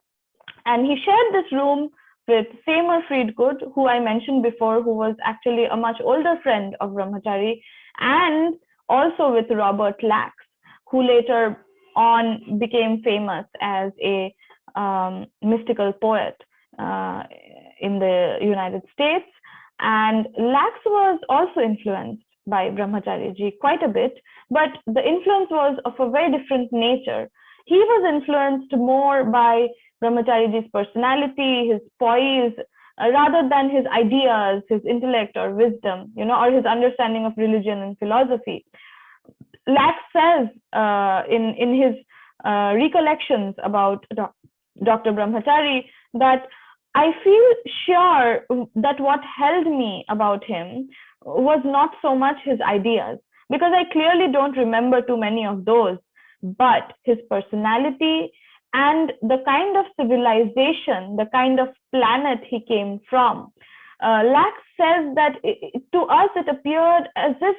And he shared this room with Seymour Friedgood, who I mentioned before, who was actually a much older friend of Brahmachari, and also with Robert Lax, who later on became famous as a mystical poet in the United States. And Lax was also influenced by Brahmachari ji quite a bit, but the influence was of a very different nature. He was influenced more by Brahmachari ji's personality, his poise, rather than his ideas, his intellect or wisdom, or his understanding of religion and philosophy. Lax says in his recollections about Dr. Brahmachari that I feel sure that what held me about him was not so much his ideas, because I clearly don't remember too many of those, but his personality and the kind of civilization, the kind of planet he came from. Lax says that to us it appeared as if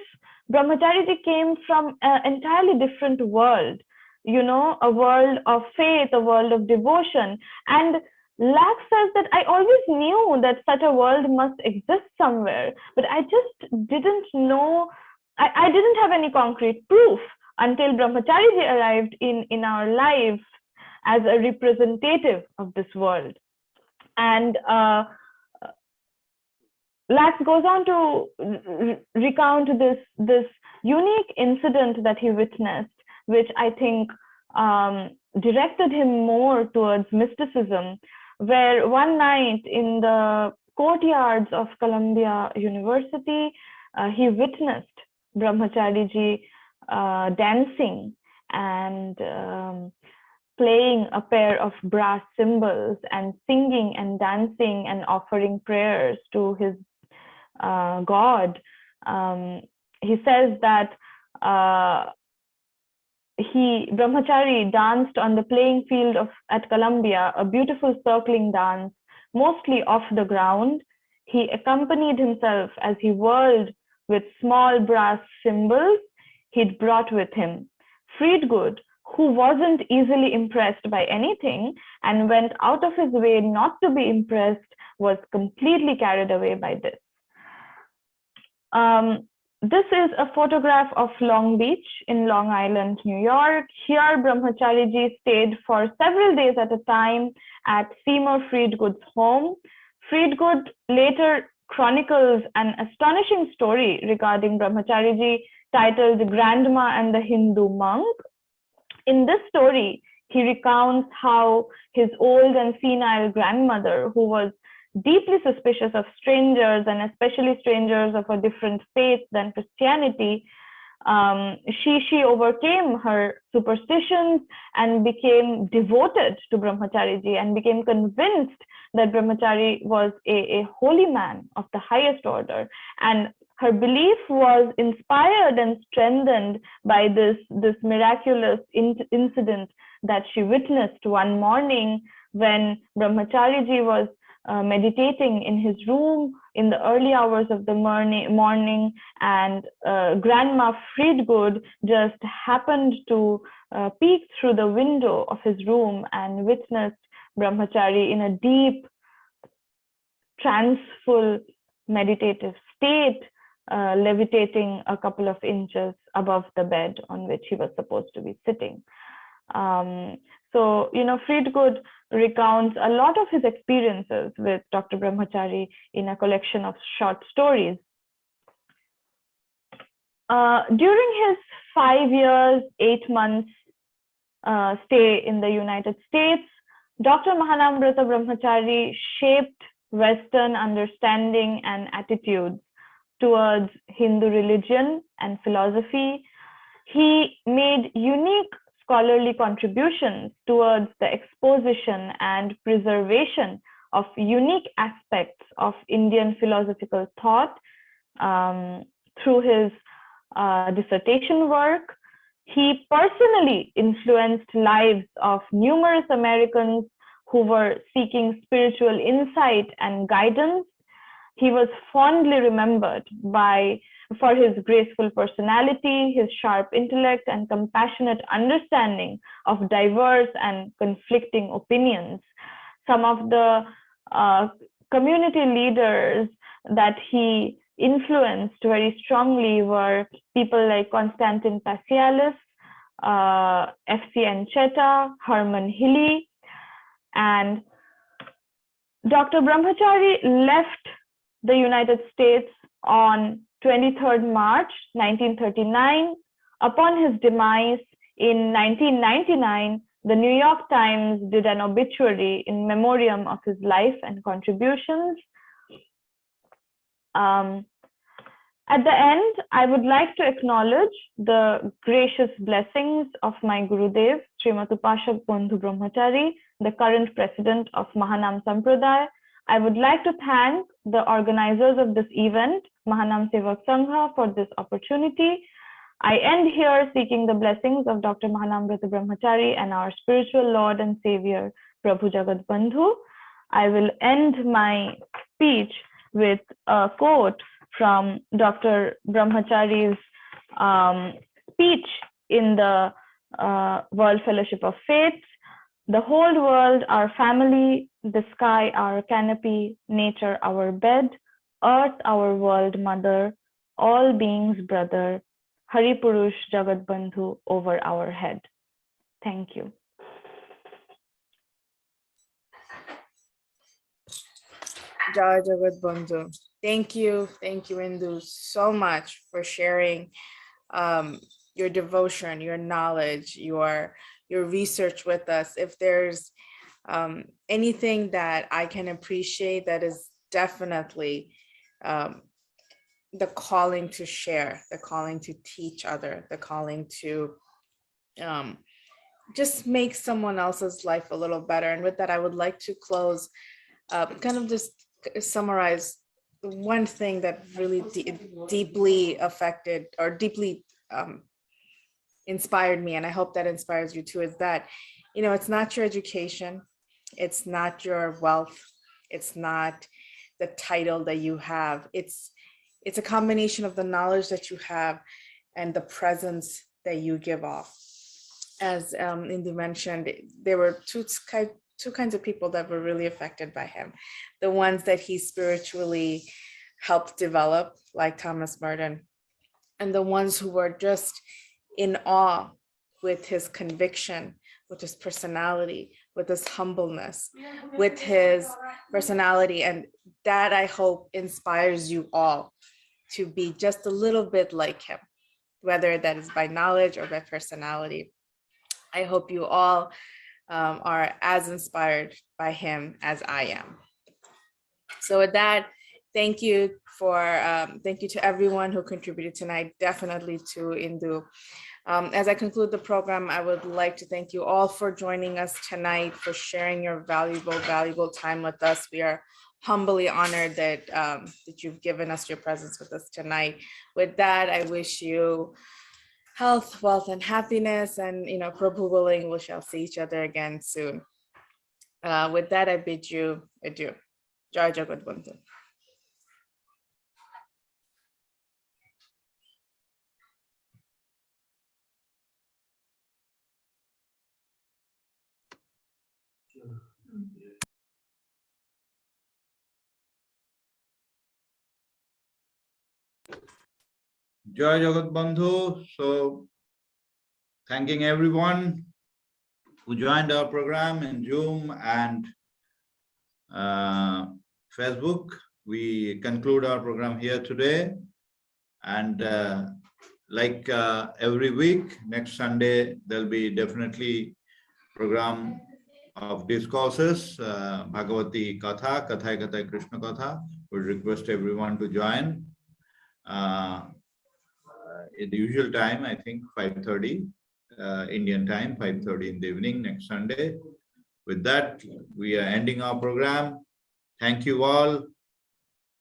Brahmachari ji came from an entirely different world, a world of faith, a world of devotion. And Lax says that I always knew that such a world must exist somewhere, but I just didn't know, I didn't have any concrete proof until Brahmachari ji arrived in our lives as a representative of this world. And Lax goes on to recount this unique incident that he witnessed, which I think directed him more towards mysticism, where one night in the courtyards of Columbia University, he witnessed Brahmachari ji dancing and playing a pair of brass cymbals and singing and dancing and offering prayers to his God. He says that Brahmachari danced on the playing field at Columbia, a beautiful circling dance, mostly off the ground. He accompanied himself as he whirled with small brass cymbals he'd brought with him. Friedgood, who wasn't easily impressed by anything and went out of his way not to be impressed, was completely carried away by this. This is a photograph of Long Beach in Long Island, New York. Here, Brahmachari ji stayed for several days at a time at Seymour Friedgood's home. Friedgood later chronicles an astonishing story regarding Brahmachari ji, titled Grandma and the Hindu Monk. In this story, he recounts how his old and senile grandmother, who was deeply suspicious of strangers and especially strangers of a different faith than Christianity, she overcame her superstitions and became devoted to Brahmachariji and became convinced that Brahmachari was a holy man of the highest order. And her belief was inspired and strengthened by this miraculous incident that she witnessed one morning when Brahmachariji was meditating in his room in the early hours of the morning, and Grandma Friedgood just happened to peek through the window of his room and witnessed Brahmachari in a deep, transful, meditative state, levitating a couple of inches above the bed on which he was supposed to be sitting. So, Friedgood recounts a lot of his experiences with Dr. Brahmachari in a collection of short stories. During his 5 years, 8 months stay in the United States, Dr. Mahanambrata Brahmachari shaped Western understanding and attitudes towards Hindu religion and philosophy. He made unique scholarly contributions towards the exposition and preservation of unique aspects of Indian philosophical thought through his dissertation work. He personally influenced lives of numerous Americans who were seeking spiritual insight and guidance. He was fondly remembered for his graceful personality, his sharp intellect, and compassionate understanding of diverse and conflicting opinions. Some of the community leaders that he influenced very strongly were people like Constantine Passialis, F.C. Encheta, Herman Hilly, and Dr. Brahmachari left the United States on 23rd March 1939. Upon his demise in 1999, the New York Times did an obituary in memoriam of his life and contributions. At the end, I would like to acknowledge the gracious blessings of my Gurudev, Srimati Jagatbandhu Brahmachari, the current president of Mahanam Sampradaya. I would like to thank the organizers of this event, Mahanam Sevak Sangha, for this opportunity. I end here seeking the blessings of Dr. Mahanambrata Brahmachari and our spiritual Lord and Savior, Prabhu Jagatbandhu. I will end my speech with a quote from Dr. Brahmachari's speech in the World Fellowship of Faiths. The whole world, our family, the sky, our canopy, nature, our bed, earth, our world mother, all beings brother, Hari Purush Jagatbandhu over our head. Thank you. Jai Jagatbandhu. Thank you, Indu, so much for sharing your devotion, your knowledge, your research with us. If there's anything that I can appreciate, that is definitely the calling to share, the calling to teach other, the calling to just make someone else's life a little better. And with that, I would like to close, kind of just summarize one thing that really deeply affected or deeply inspired me, and I hope that inspires you too, is that, it's not your education, it's not your wealth, it's not the title that you have, it's a combination of the knowledge that you have and the presence that you give off. As Indu mentioned, there were two kinds of people that were really affected by him. The ones that he spiritually helped develop, like Thomas Marton, and the ones who were just in awe with his conviction, with his personality, with his humbleness, with his personality. And that, I hope, inspires you all to be just a little bit like him, whether that is by knowledge or by personality. I hope you all are as inspired by him as I am. So with that, thank you to everyone who contributed tonight, definitely to Indu. As I conclude the program, I would like to thank you all for joining us tonight, for sharing your valuable time with us. We are humbly honored that you've given us your presence with us tonight. With that, I wish you health, wealth, and happiness, and Prabhu willing, we shall see each other again soon. With that, I bid you adieu. Jai Jagatbandhu. Jai Jagatbandhu. So, thanking everyone who joined our program in Zoom and Facebook. We conclude our program here today. And like every week, next Sunday, there'll be definitely program of discourses, Bhagavati Katha, Kathai Krishna Katha. We request everyone to join. In the usual time, I think 5:30 Indian time, 5:30 in the evening next Sunday. With that, we are ending our program. Thank you all.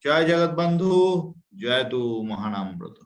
Jai Jagatbandhu, Jai tu Mahanambrata.